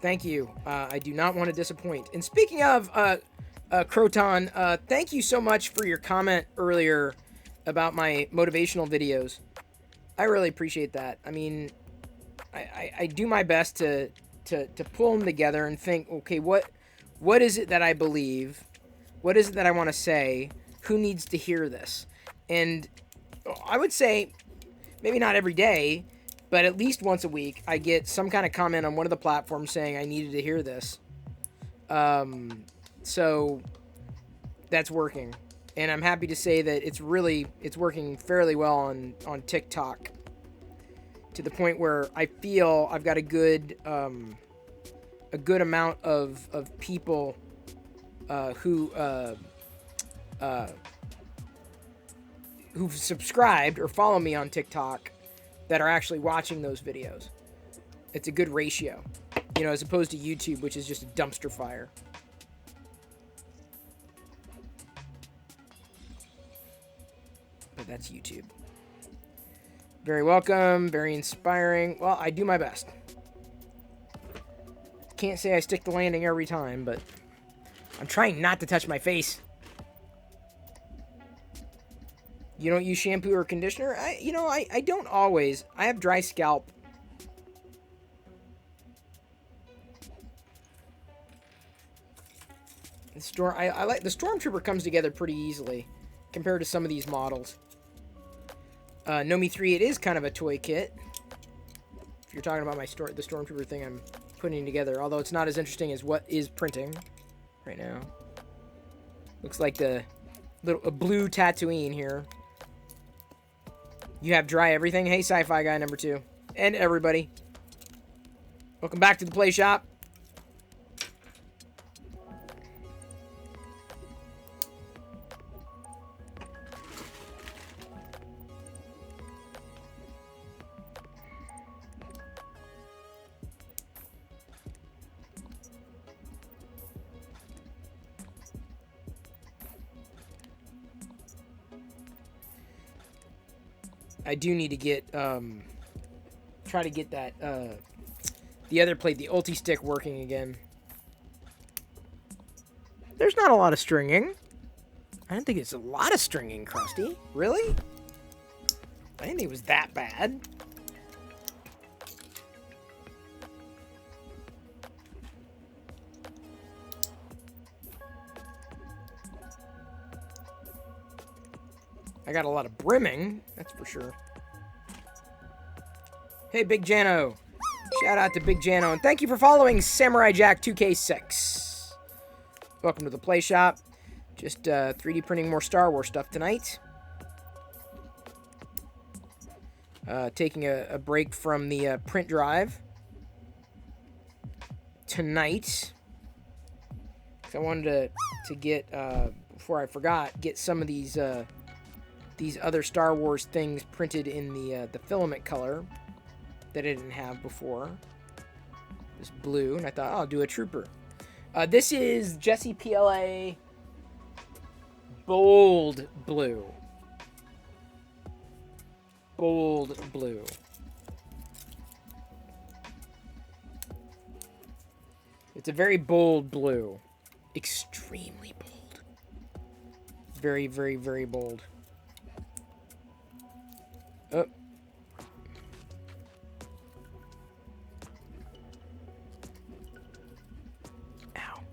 Thank you. I do not want to disappoint. And speaking of Croton, thank you so much for your comment earlier about my motivational videos. I really appreciate that. I mean, I do my best to pull them together and think, okay, what is it that I believe? What is it that I want to say? Who needs to hear this? And I would say, maybe not every day, but at least once a week, I get some kind of comment on one of the platforms saying I needed to hear this. So that's working. And I'm happy to say that it's working fairly well on TikTok, to the point where I feel I've got a good amount of people who've subscribed or follow me on TikTok that are actually watching those videos. It's a good ratio, as opposed to YouTube, which is just a dumpster fire. But that's YouTube. Very welcome, very inspiring. Well, I do my best. Can't say I stick the landing every time, but I'm trying not to touch my face. You don't use shampoo or conditioner? I don't always. I have dry scalp. I like the Stormtrooper comes together pretty easily compared to some of these models. Nomi 3, it is kind of a toy kit. If you're talking about the Stormtrooper thing I'm putting together, although it's not as interesting as what is printing right now. Looks like a blue Tatooine here. You have dry everything. Hey, Sci-Fi Guy number 2. And everybody. Welcome back to the Play Shop. I do need to get, try to get that, the other plate, the ulti stick, working again. There's not a lot of stringing. I don't think it's a lot of stringing, Krusty. Really? I didn't think it was that bad. I got a lot of brimming, that's for sure. Hey, Big Jano. Shout out to Big Jano. And thank you for following Samurai Jack 2K6. Welcome to the Play Shop. Just 3D printing more Star Wars stuff tonight. Taking a break from the print drive tonight. I wanted to get, before I forgot, get some of these other Star Wars things printed in the filament color that I didn't have before. This blue, and I thought, oh, I'll do a trooper. This is Jesse PLA Bold Blue. Bold blue. It's a very bold blue. Extremely bold. Very, very, very bold. Oh. Ow.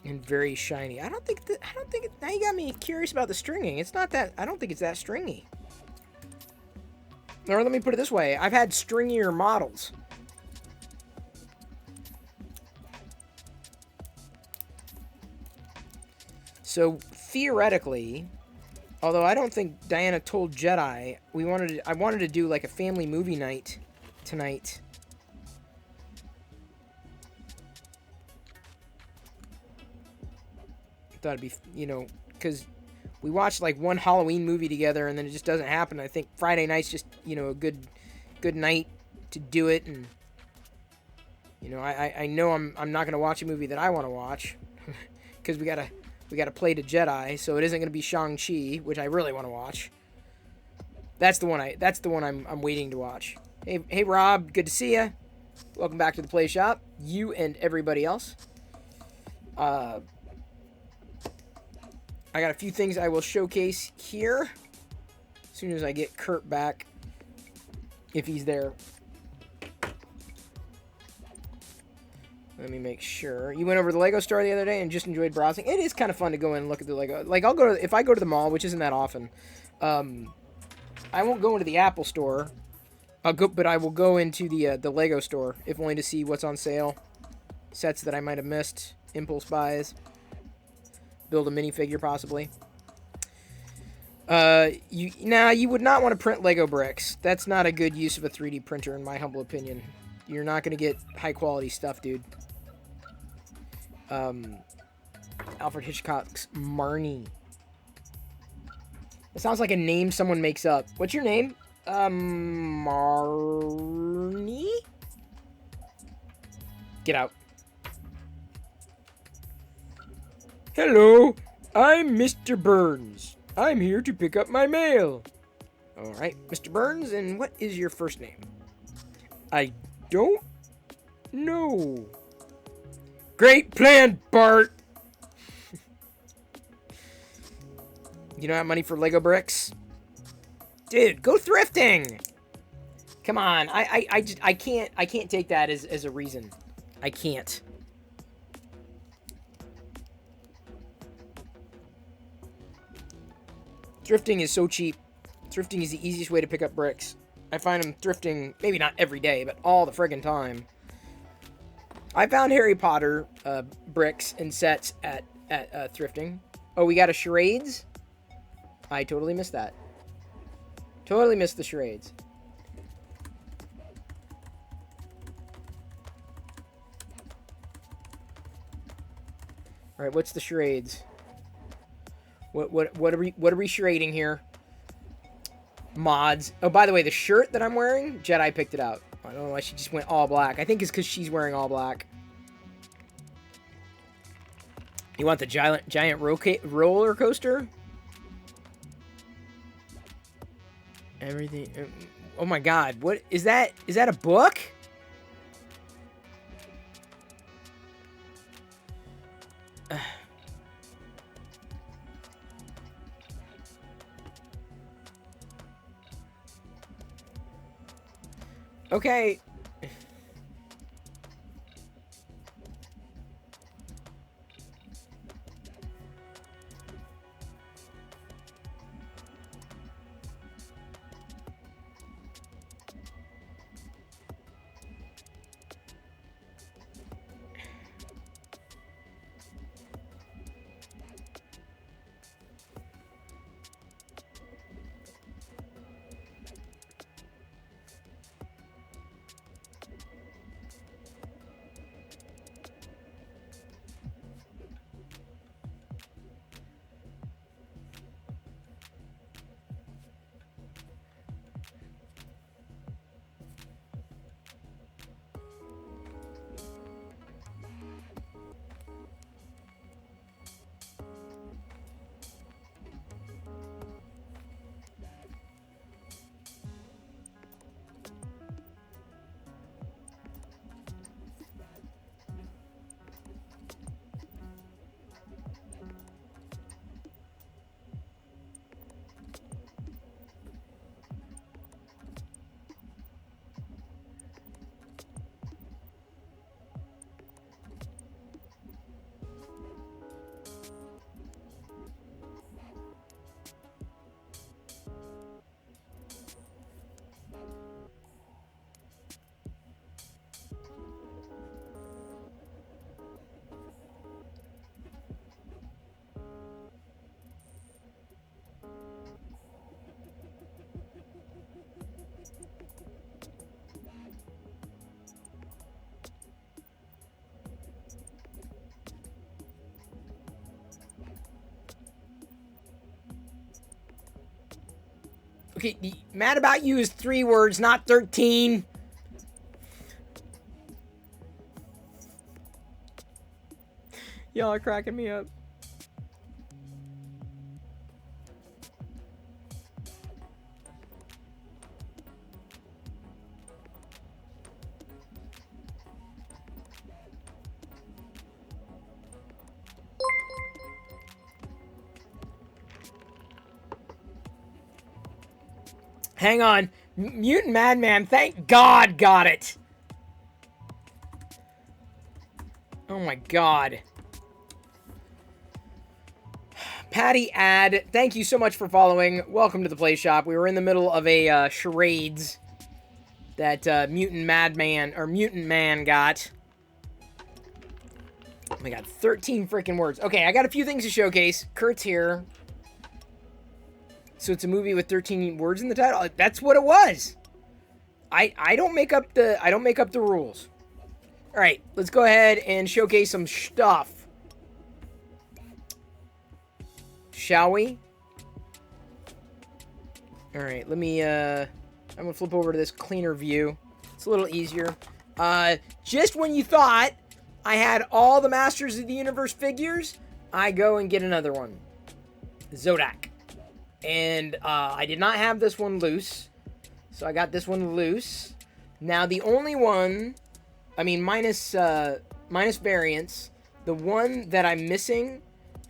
And very shiny. I don't think now you got me curious about the stringing. It's not that, I don't think it's that stringy. Or let me put it this way, I've had stringier models. So theoretically, although I don't think Diana told Jedi, I wanted to do like a family movie night tonight. Thought it'd be, you know, because we watched like one Halloween movie together and then it just doesn't happen. I think Friday night's just, you know, a good night to do it. And you know, I know I'm not gonna watch a movie that I want to watch because we gotta play to Jedi, so it isn't gonna be Shang-Chi, which I really want to watch. That's the one I'm waiting to watch. Hey Rob, good to see you. Welcome back to the Play Shop, you and everybody else. I got a few things I will showcase here as soon as I get Kurt back, if he's there. Let me make sure. You went over to the Lego store the other day and just enjoyed browsing. It is kind of fun to go in and look at the Lego. Like, if I go to the mall, which isn't that often, I won't go into the Apple store. But I will go into the Lego store, if only to see what's on sale. Sets that I might have missed. Impulse buys. Build a minifigure, possibly. You would not want to print Lego bricks. That's not a good use of a 3D printer, in my humble opinion. You're not going to get high-quality stuff, dude. Alfred Hitchcock's Marnie. It sounds like a name someone makes up. What's your name? Marnie? Get out. Hello, I'm Mr. Burns. I'm here to pick up my mail. Alright, Mr. Burns, and what is your first name? I don't know. Great plan, Bart! You don't have money for Lego bricks? Dude, go thrifting! Come on, I can't take that as a reason. I can't. Thrifting is so cheap. Thrifting is the easiest way to pick up bricks. I find them thrifting, maybe not every day, but all the friggin' time. I found Harry Potter bricks and sets at thrifting. Oh, we got a charades? I totally missed that. Totally missed the charades. Alright, what's the charades? What are we charading here? Mods. Oh, by the way, the shirt that I'm wearing, Jedi picked it out. I don't know why she just went all black. I think it's because she's wearing all black. You want the giant roller coaster? Everything. Oh my God! What is that? Is that a book? Okay. Okay, mad about you is 3 words, not 13. Y'all are cracking me up. Hang on. Mutant Madman, thank God, got it. Oh my God. Patty Ad, thank you so much for following. Welcome to the Play Shop. We were in the middle of a charades that Mutant Madman, or Mutant Man got. Oh my God, 13 freaking words. Okay, I got a few things to showcase. Kurt's here. So it's a movie with 13 words in the title. That's what it was. I don't make up the rules. All right, let's go ahead and showcase some stuff. Shall we? All right, let me I'm going to flip over to this cleaner view. It's a little easier. Just when you thought I had all the Masters of the Universe figures, I go and get another one. Zodak. And I did not have this one loose, so I got this one loose. Now the only one, I mean minus variants, the one that I'm missing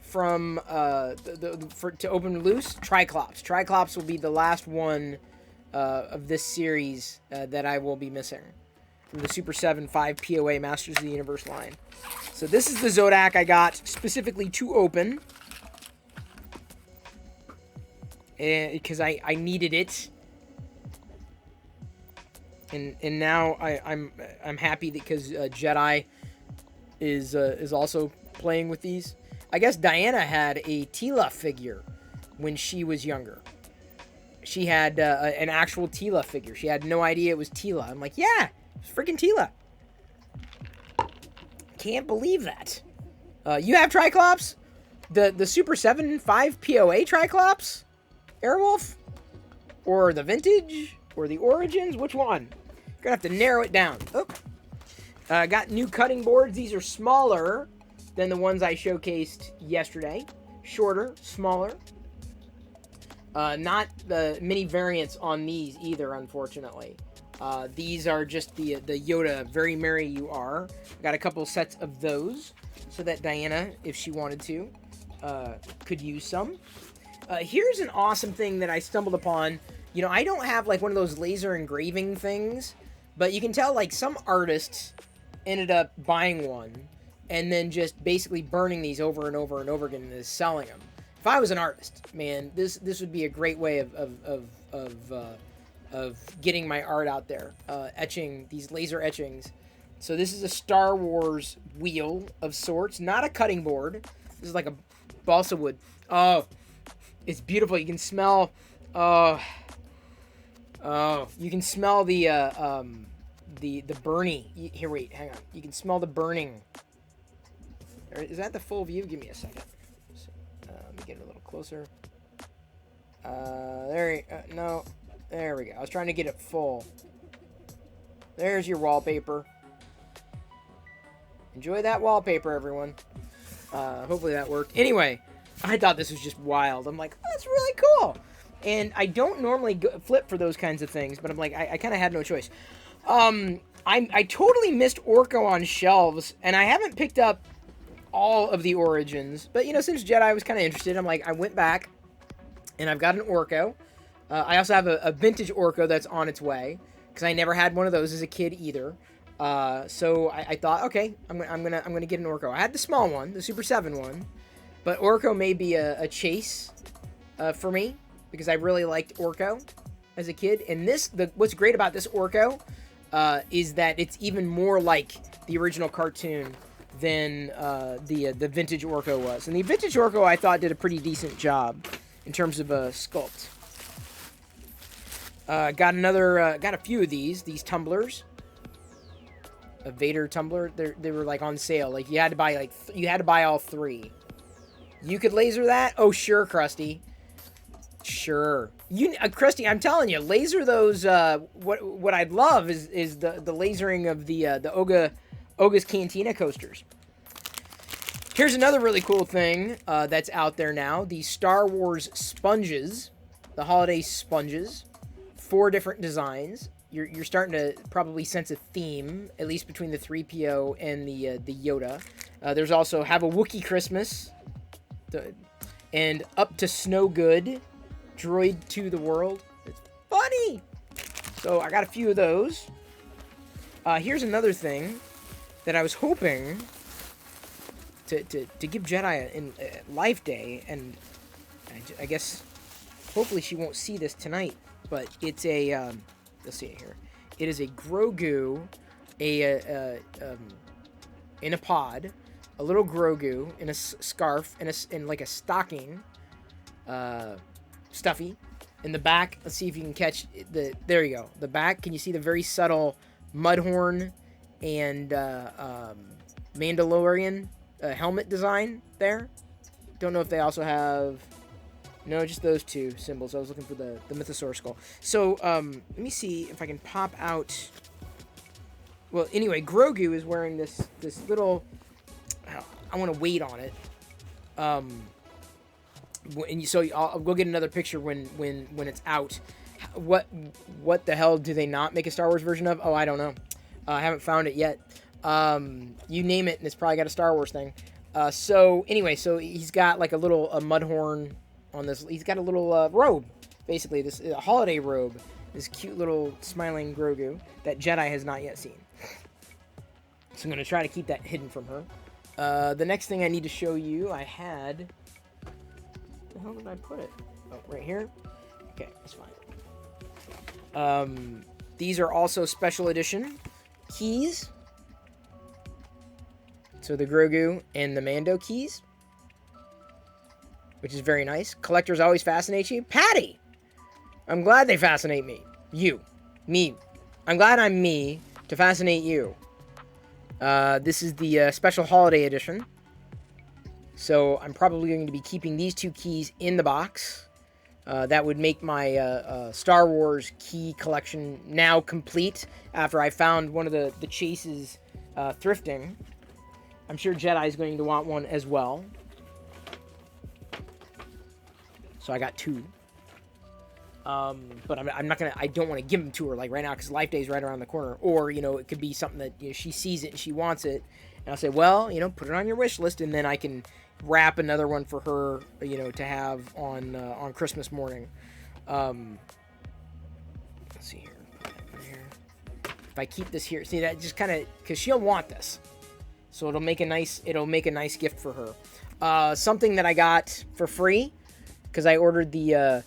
from to open loose, Triclops. Triclops will be the last one of this series that I will be missing from the Super 7 5 POA Masters of the Universe line. So this is the Zodak I got specifically to open. Because I needed it, and now I'm happy because Jedi is also playing with these. I guess Diana had a Tila figure when she was younger. She had an actual Tila figure. She had no idea it was Tila. I'm like, yeah, it's freaking Tila. Can't believe that. You have Triclops, the Super 7 5 POA Triclops. Airwolf? Or the Vintage? Or the Origins? Which one? Gonna have to narrow it down. Oh. Got new cutting boards. These are smaller than the ones I showcased yesterday. Shorter, smaller. Not the mini variants on these either, unfortunately. These are just the Yoda Very Merry You Are. Got a couple sets of those so that Diana, if she wanted to, could use some. Here's an awesome thing that I stumbled upon. You know, I don't have like one of those laser engraving things, but you can tell like some artists ended up buying one and then just basically burning these over and over and over again and just selling them. If I was an artist, man, this would be a great way of getting my art out there. Etching these laser etchings. So this is a Star Wars wheel of sorts, not a cutting board. This is like a balsa wood. Oh, it's beautiful. You can smell. Oh, you can smell the burning. Here, wait, hang on. You can smell the burning. Is that the full view? Give me a second. Let me get a little closer. No. There we go. I was trying to get it full. There's your wallpaper. Enjoy that wallpaper, everyone. Hopefully that worked. Anyway, I thought this was just wild. I'm like, oh, that's really cool. And I don't normally flip for those kinds of things, but I'm like, I kind of had no choice. I totally missed Orko on shelves, and I haven't picked up all of the Origins. But, you know, since Jedi was kind of interested, I'm like, I went back, and I've got an Orko. I also have a vintage Orko that's on its way, because I never had one of those as a kid either. So I thought, okay, I'm gonna get an Orko. I had the small one, the Super 7 one, but Orko may be a chase for me, because I really liked Orko as a kid. And what's great about this Orko is that it's even more like the original cartoon than the vintage Orko was. And the vintage Orko, I thought, did a pretty decent job in terms of sculpt. Got a few of these tumblers. A Vader tumbler. They were like on sale. Like you had to buy all 3. You could laser that? Oh sure, Krusty. Sure. Krusty, I'm telling you, laser those. What I'd love is the lasering of the Oga's Cantina coasters. Here's another really cool thing that's out there now: the Star Wars sponges, the holiday sponges, 4 different designs. You're starting to probably sense a theme, at least between the 3PO and the Yoda. There's also Have a Wookiee Christmas, and Up to Snow Good, Droid to the World. It's funny. So I got a few of those. Here's another thing that I was hoping to give Jedi a Life Day, and I guess hopefully she won't see this tonight, but it's a let's see it here. It is a Grogu, in a pod, a little Grogu in a scarf, in like a stocking, stuffy. In the back, let's see if you can catch there you go. The back, can you see the very subtle Mudhorn and Mandalorian helmet design there? Don't know if they also have... No, just those 2 symbols. I was looking for the Mythosaur skull. So, let me see if I can pop out... Well, anyway, Grogu is wearing this little... I want to wait on it. So I'll go get another picture when it's out. What the hell do they not make a Star Wars version of? Oh, I don't know. I haven't found it yet. You name it, and it's probably got a Star Wars thing. So anyway, so he's got like a Mudhorn on this. He's got a little robe, basically this holiday robe. This cute little smiling Grogu that Jedi has not yet seen. So I'm gonna try to keep that hidden from her. The next thing I need to show you, I had. Where the hell did I put it? Oh, right here. Okay, that's fine. These are also special edition keys. So the Grogu and the Mando keys, which is very nice. Collectors always fascinate you. Patty! I'm glad they fascinate me. You. Me. I'm glad I'm me to fascinate you. This is the special holiday edition. So I'm probably going to be keeping these 2 keys in the box. That would make my Star Wars key collection now complete after I found one of the chases thrifting. I'm sure Jedi's going to want one as well. So I got 2. But I'm not gonna. I don't want to give them to her like right now because Life Day is right around the corner. Or it could be something that she sees it and she wants it, and I'll say, well, put it on your wish list, and then I can wrap another one for her, to have on Christmas morning. Let's see here. Put that in here. If I keep this here, see that just kind of because she'll want this, so it'll make a nice gift for her. Something that I got for free because I ordered the.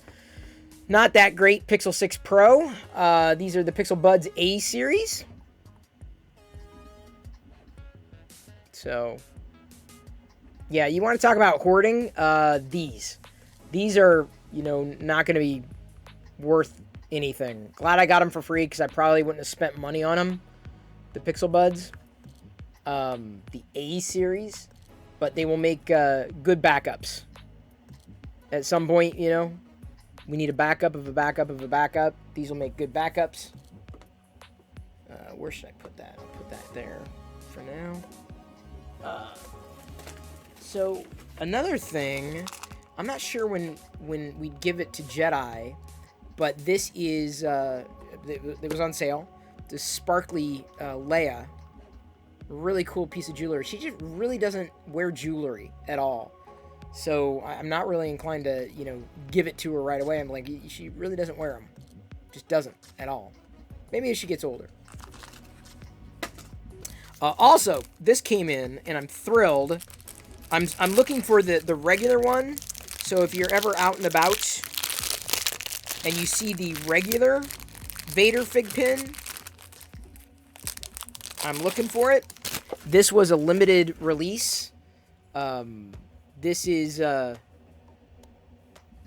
Not that great Pixel 6 Pro. These are the Pixel Buds A series. So, yeah, you want to talk about hoarding? These are, not going to be worth anything. Glad I got them for free because I probably wouldn't have spent money on them. The Pixel Buds. The A series. But they will make good backups. At some point, we need a backup of a backup of a backup. These will make good backups. Where should I put that? I'll put that there for now. So another thing, I'm not sure when we give it to Jedi, but this is it was on sale. This sparkly Leia, really cool piece of jewelry. She just really doesn't wear jewelry at all. So I'm not really inclined to, give it to her right away. I'm like, she really doesn't wear them. Just doesn't at all. Maybe as she gets older. Also, this came in, and I'm thrilled. I'm looking for the regular one. So if you're ever out and about, and you see the regular Vader fig pin, I'm looking for it. This was a limited release. This is the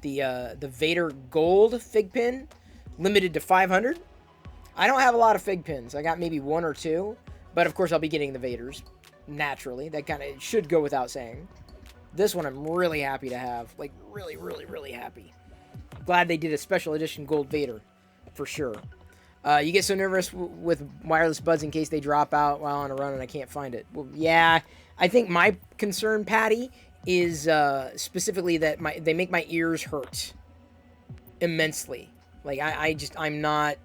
Vader Gold fig pin, limited to 500. I don't have a lot of fig pins. I got maybe 1 or 2, but of course I'll be getting the Vaders, naturally. That kind of should go without saying. This one I'm really happy to have, like really, really, really happy. Glad they did a special edition Gold Vader, for sure. You get so nervous with wireless buds in case they drop out while on a run and I can't find it. Well, yeah, I think my concern, Patty, is specifically that they make my ears hurt immensely. Like I'm not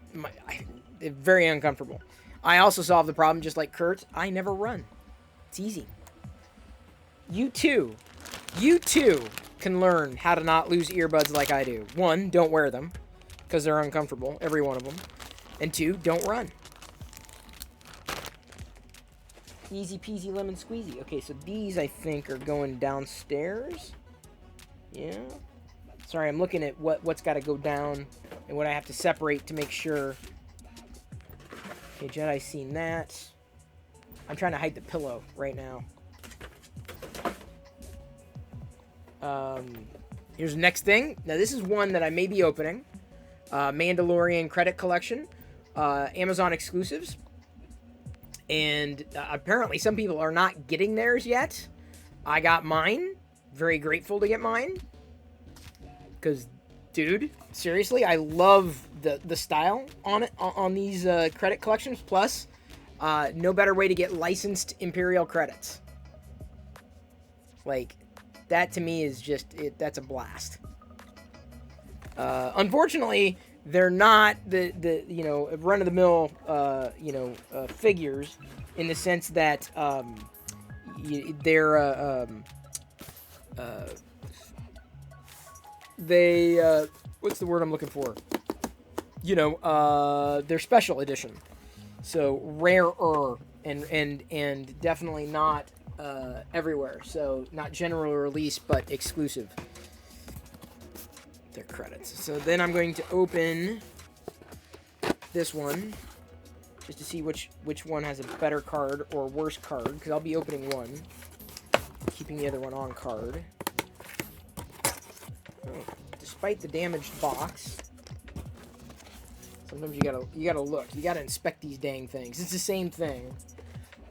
very uncomfortable. I also solved the problem just like Kurt. I never run. It's easy. You too can learn how to not lose earbuds like I do. 1, don't wear them because they're uncomfortable, every one of them. And 2, don't run. Easy peasy lemon squeezy. Okay, so these I think are going downstairs. Yeah. Sorry, I'm looking at what's got to go down and what I have to separate to make sure. Okay, Jedi's seen that. I'm trying to hide the pillow right now. Here's the next thing. Now this is one that I may be opening. Mandalorian credit collection. Amazon exclusives. And apparently some people are not getting theirs yet. I got mine. Very grateful to get mine. Because, dude, seriously, I love the style on it, on these credit collections. Plus, no better way to get licensed Imperial credits. Like, that to me is just, that's a blast. Unfortunately, they're not the run-of-the-mill, figures in the sense that what's the word I'm looking for? They're special edition. So rarer and definitely not everywhere. So not general release, but exclusive. Their credits. So then I'm going to open this one just to see which one has a better card or worse card, because I'll be opening one, keeping the other one on card. Oh, despite the damaged box, sometimes you gotta look. You gotta inspect these dang things. It's the same thing.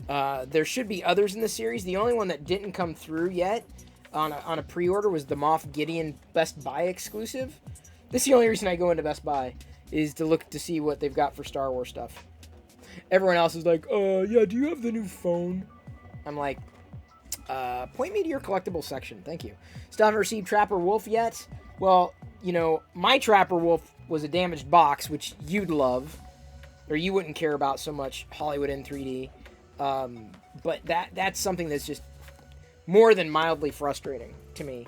There should be others in the series. The only one that didn't come through yet on a pre-order was the Moff Gideon Best Buy exclusive. This is the only reason I go into Best Buy, is to look to see what they've got for Star Wars stuff. Everyone else is like, yeah, do you have the new phone? I'm like, point me to your collectible section. Thank you. Still haven't received Trapper Wolf yet. Well, you know, my Trapper Wolf was a damaged box, which you'd love, or you wouldn't care about so much, Hollywood in 3D. But that's something that's just more than mildly frustrating to me.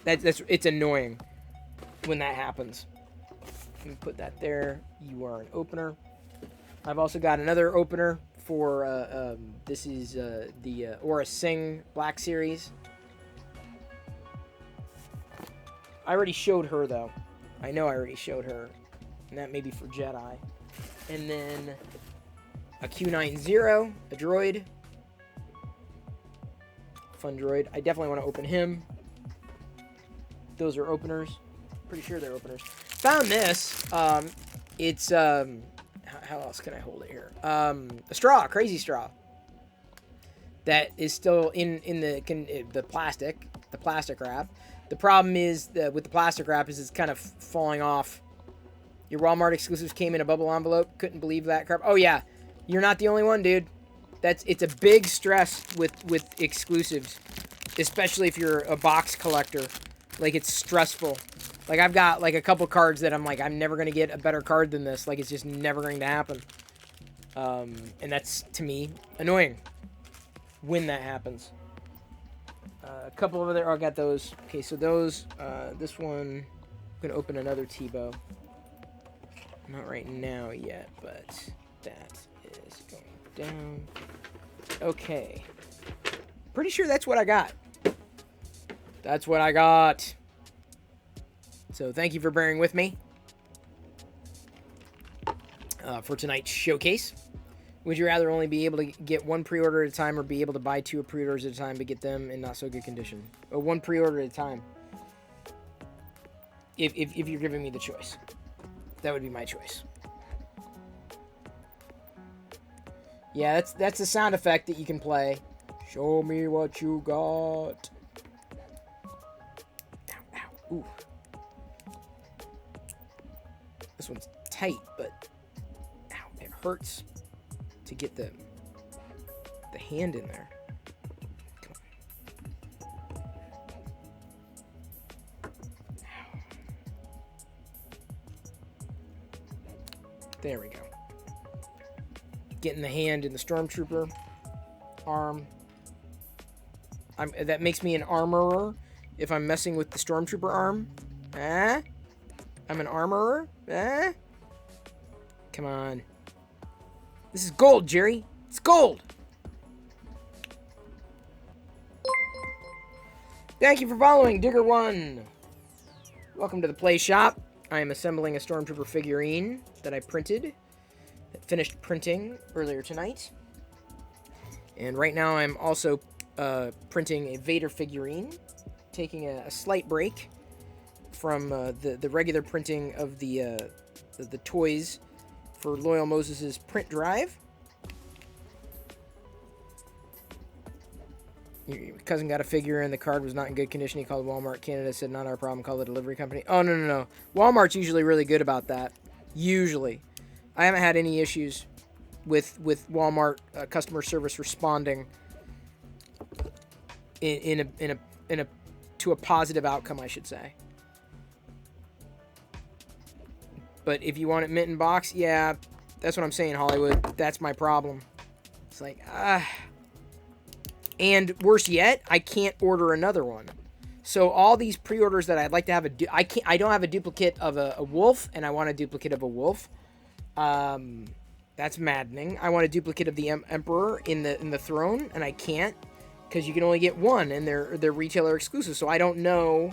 It's annoying when that happens. Let me put that there. You are an opener. I've also got another opener for, this is the Aura Singh Black Series. I already showed her, though. I know I already showed her. And that may be for Jedi. And then a Q90, a droid. Fun droid. I definitely want to open him. Those are openers. Pretty sure they're openers. Found this. It's, how else can I hold it here? A straw, crazy straw. That is still in the plastic wrap. The problem is that with the plastic wrap is it's kind of falling off. Your Walmart exclusives came in a bubble envelope. Couldn't believe that crap. Oh yeah, you're not the only one, dude. It's a big stress with exclusives, especially if you're a box collector. Like, it's stressful. Like, I've got like a couple cards that I'm like, I'm never gonna get a better card than this. Like, it's just never going to happen. And that's, to me, annoying when that happens. A couple over there. Oh, I got those. Okay, so those. This one, I'm gonna open another Tebow. Not right now yet, but that is going down. Okay. Pretty sure that's what I got. That's what I got. So thank you for bearing with me for tonight's showcase. Would you rather only be able to get one pre-order at a time or be able to buy two pre-orders at a time but get them in not so good condition? Or one pre-order at a time. If you're giving me the choice. That would be my choice. Yeah, that's the sound effect that you can play. Show me what you got. Ow, ow, ooh. This one's tight, but ow, it hurts to get the hand in there. Come on. Ow. There we go. Getting the hand in the Stormtrooper arm. That makes me an armorer if I'm messing with the Stormtrooper arm. I'm an armorer? Come on. This is gold, Jerry. It's gold. Thank you for following, Digger1. Welcome to the Play Shop. I am assembling a Stormtrooper figurine that I printed. That finished printing earlier tonight. And right now I'm also printing a Vader figurine. Taking a slight break from the regular printing of the toys for Loyal Moses' print drive. Your cousin got a figure and the card was not in good condition. He called Walmart Canada, said not our problem, called the delivery company. Oh, no. Walmart's usually really good about that. Usually. I haven't had any issues with Walmart customer service responding to a positive outcome, I should say. But if you want it mint in box, yeah, that's what I'm saying, Hollywood. That's my problem. It's like, and worse yet, I can't order another one. So all these pre-orders that I'd like to have I don't have a duplicate of a wolf, and I want a duplicate of a wolf. That's maddening. I want a duplicate of the Emperor in the throne, and I can't because you can only get one, and they're retailer exclusive. So I don't know.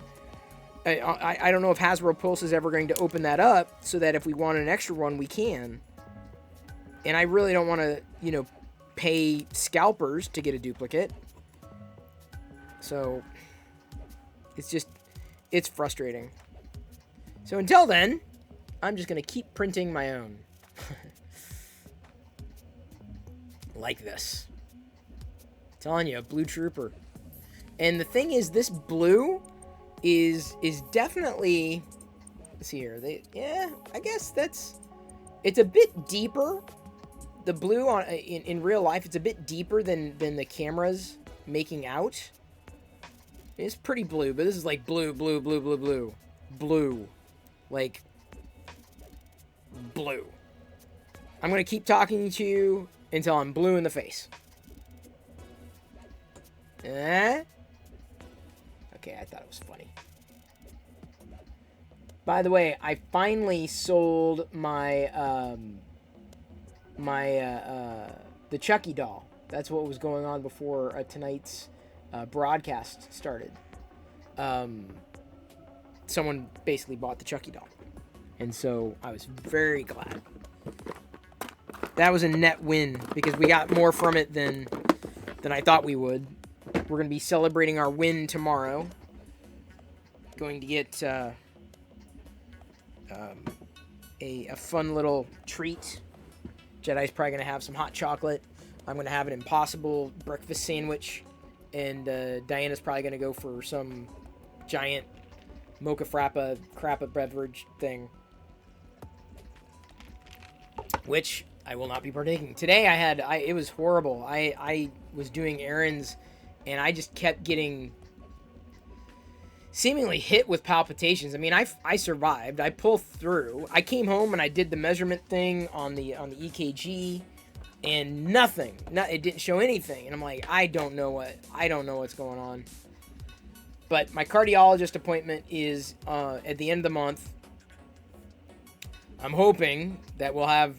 I don't know if Hasbro Pulse is ever going to open that up so that if we want an extra one, we can. And I really don't want to, pay scalpers to get a duplicate. So it's frustrating. So until then, I'm just going to keep printing my own. Like this. I'm telling you, a blue trooper. And the thing is, this blue is definitely Let's see here. Yeah, I guess it's a bit deeper. The blue in real life, it's a bit deeper than the cameras making out. It's pretty blue, but this is like blue, blue, blue, blue, blue. Blue. Like, blue. I'm going to keep talking to you until I'm blue in the face. Okay, I thought it was funny. By the way, I finally sold my, the Chucky doll. That's what was going on before tonight's broadcast started. Someone basically bought the Chucky doll. And so I was very glad. That was a net win because we got more from it than I thought we would. We're going to be celebrating our win tomorrow. Going to get a fun little treat. Jedi's probably going to have some hot chocolate. I'm going to have an Impossible breakfast sandwich. And Diana's probably going to go for some giant mocha crappa beverage thing. Which I will not be partaking. Today it was horrible. I was doing errands and I just kept getting seemingly hit with palpitations. I mean, I survived. I pulled through. I came home and I did the measurement thing on the EKG and nothing. It didn't show anything. And I'm like, I don't know what's going on. But my cardiologist appointment is at the end of the month. I'm hoping that we'll have,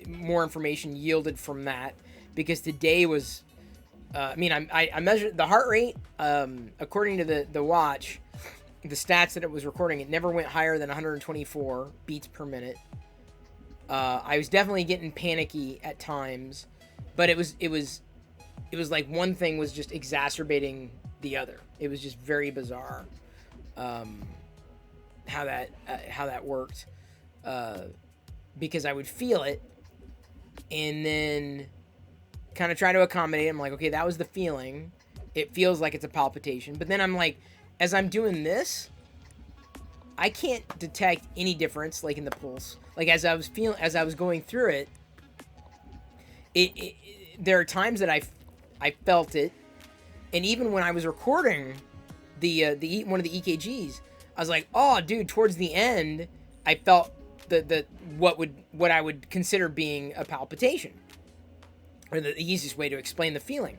more information yielded from that, because today was, I measured the heart rate, according to the watch, the stats that it was recording, it never went higher than 124 beats per minute. I was definitely getting panicky at times, but it was like one thing was just exacerbating the other. It was just very bizarre, how that worked. Because I would feel it and then kind of try to accommodate. I'm like, okay, that was the feeling. It feels like it's a palpitation. But then I'm like, as I'm doing this, I can't detect any difference, like in the pulse. Like as I was going through it, there are times that I felt it. And even when I was recording the one of the EKGs, I was like, oh dude, towards the end, I felt what I would consider being a palpitation, or the easiest way to explain the feeling.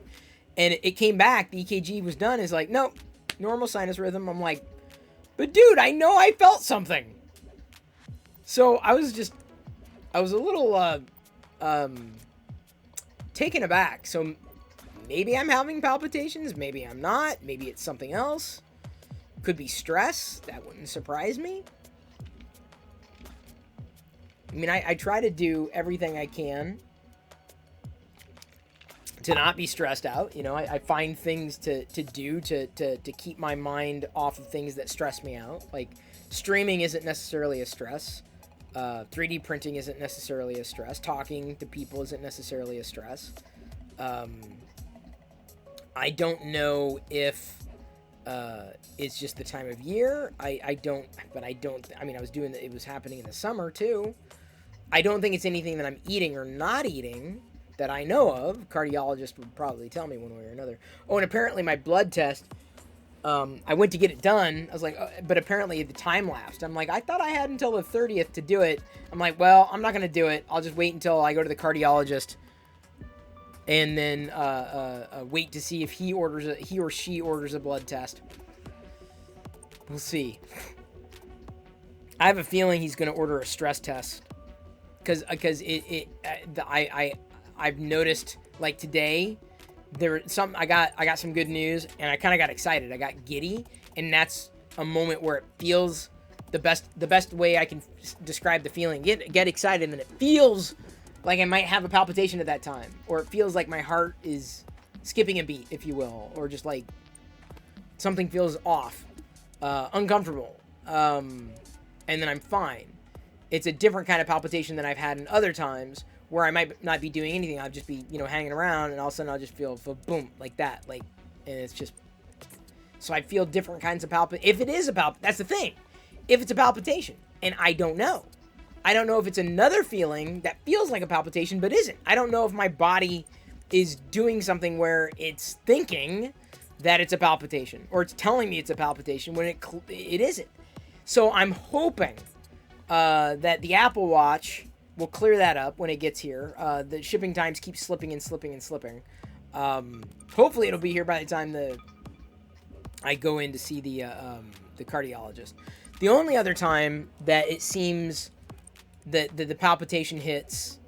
And it came back, the EKG was done, is like, nope, normal sinus rhythm. I'm like, but dude, I know I felt something. So I was a little taken aback. So maybe I'm having palpitations, maybe I'm not, maybe it's something else. Could be stress, that wouldn't surprise me. I mean, I try to do everything I can to not be stressed out. I find things to do to keep my mind off of things that stress me out. Like, streaming isn't necessarily a stress. 3D printing isn't necessarily a stress. Talking to people isn't necessarily a stress. I don't know if it's just the time of year. I mean, it was happening in the summer too. I don't think it's anything that I'm eating or not eating that I know of. Cardiologist would probably tell me one way or another. Oh, and apparently my blood test, I went to get it done. I was like, but apparently the time lapsed. I'm like, I thought I had until the 30th to do it. I'm like, well, I'm not going to do it. I'll just wait until I go to the cardiologist and then wait to see if he or she orders a blood test. We'll see. I have a feeling he's going to order a stress test. Because I've noticed, like today, I got some good news, and I kind of got excited. I got giddy, and that's a moment where it feels the best way I can describe the feeling. Get excited, and then it feels like I might have a palpitation at that time, or it feels like my heart is skipping a beat, if you will, or just like something feels off, uncomfortable, and then I'm fine. It's a different kind of palpitation than I've had in other times where I might not be doing anything. I'll just be, hanging around, and all of a sudden I'll just feel boom, like that. Like, and it's just, so I feel different kinds of palpitation. If it is a that's the thing. if it's a palpitation. And I don't know. I don't know if it's another feeling that feels like a palpitation but isn't. I don't know if my body is doing something where it's thinking that it's a palpitation or it's telling me it's a palpitation when it isn't. So I'm hoping that the Apple Watch will clear that up when it gets here. The shipping times keep slipping and slipping and slipping. Hopefully it'll be here by the time I go in to see the cardiologist. The only other time that it seems that the palpitation hits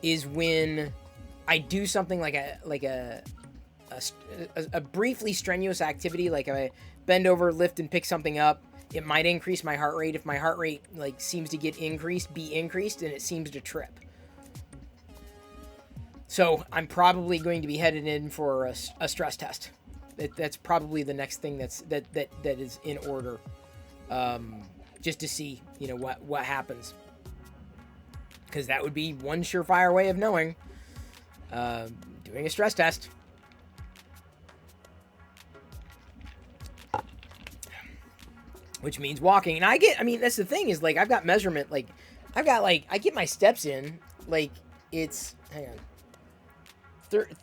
is when I do something like a briefly strenuous activity, like I bend over, lift, and pick something up. It might increase my heart rate. If my heart rate seems to get increased, and it seems to trip. So I'm probably going to be headed in for a stress test. That's probably the next thing that is in order, just to see what happens, because that would be one surefire way of knowing. Doing a stress test. Which means walking. And that's the thing is, I've got measurement, I get my steps in, it's, hang on,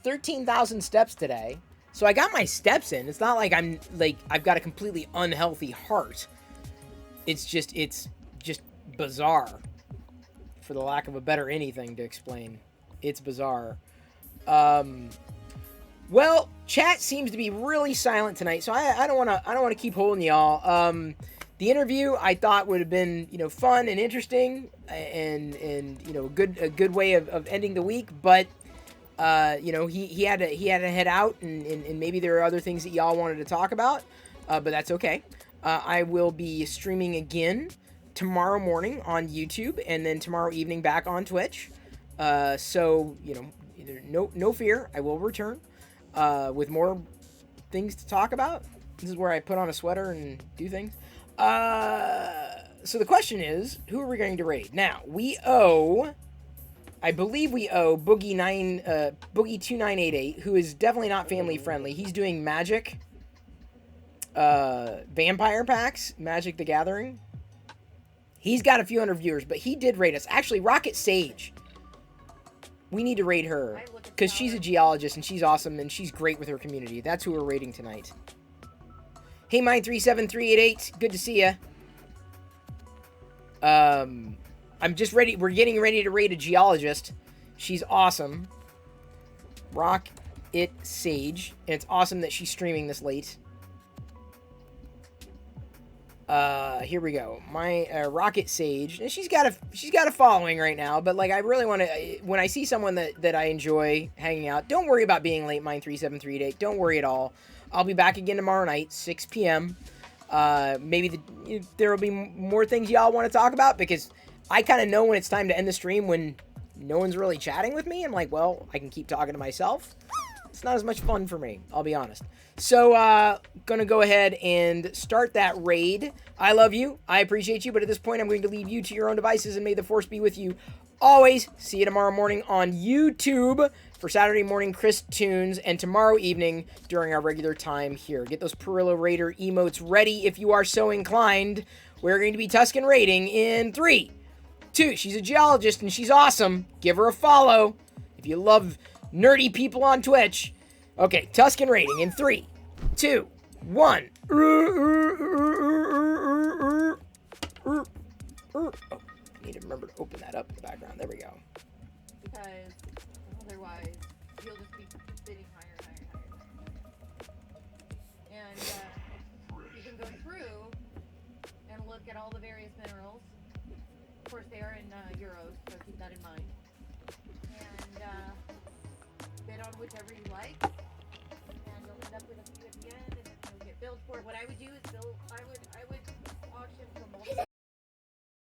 13,000 steps today. So I got my steps in. It's not like I've got a completely unhealthy heart. It's just bizarre, for the lack of a better anything to explain. It's bizarre. Well, chat seems to be really silent tonight, so I don't want to keep holding y'all. The interview I thought would have been fun and interesting, and a good way of ending the week, but he had to head out, and maybe there are other things that y'all wanted to talk about, but that's okay. I will be streaming again tomorrow morning on YouTube, and then tomorrow evening back on Twitch. So no fear, I will return with more things to talk about. This is where I put on a sweater and do things. So the question is, who are we going to raid? Now, I believe we owe Boogie 2988, who is definitely not family friendly. He's doing Magic vampire packs, Magic the Gathering. He's got a few hundred viewers, but he did raid us. Actually, Rocket Sage. We need to raid her, because she's a geologist, and she's awesome, and she's great with her community. That's who we're raiding tonight. Hey, Mine37388, good to see ya. I'm just ready. We're getting ready to raid a geologist. She's awesome. Rock It Sage, and it's awesome that she's streaming this late. Here we go. My Rocket Sage, and she's got a following right now, but I really want to, when I see someone that I enjoy hanging out, don't worry about being late, Mine37388. Don't worry at all. I'll be back again tomorrow night, 6 p.m. Maybe there will be more things y'all want to talk about, because I kind of know when it's time to end the stream when no one's really chatting with me. I'm like, well, I can keep talking to myself. It's not as much fun for me, I'll be honest. So, gonna go ahead and start that raid. I love you. I appreciate you. But at this point, I'm going to leave you to your own devices, and may the force be with you always. See you tomorrow morning on YouTube for Saturday morning Chris Tunes, and tomorrow evening during our regular time here. Get those Perillo Raider emotes ready if you are so inclined. We're going to be Tuscan raiding in 3, 2. She's a geologist, and she's awesome. Give her a follow if you love nerdy people on Twitch. Okay, Tuscan rating in 3, 2, 1. Oh, I need to remember to open that up in the background. There we go. Because otherwise, you'll just be bidding higher and higher and higher. And you can go through and look at all the various minerals. Of course, they are in euros, so keep that in mind. And bid on whichever you like. And you'll end up with a few at the end, and then you'll get billed for it. What I would do is I would auction for multiple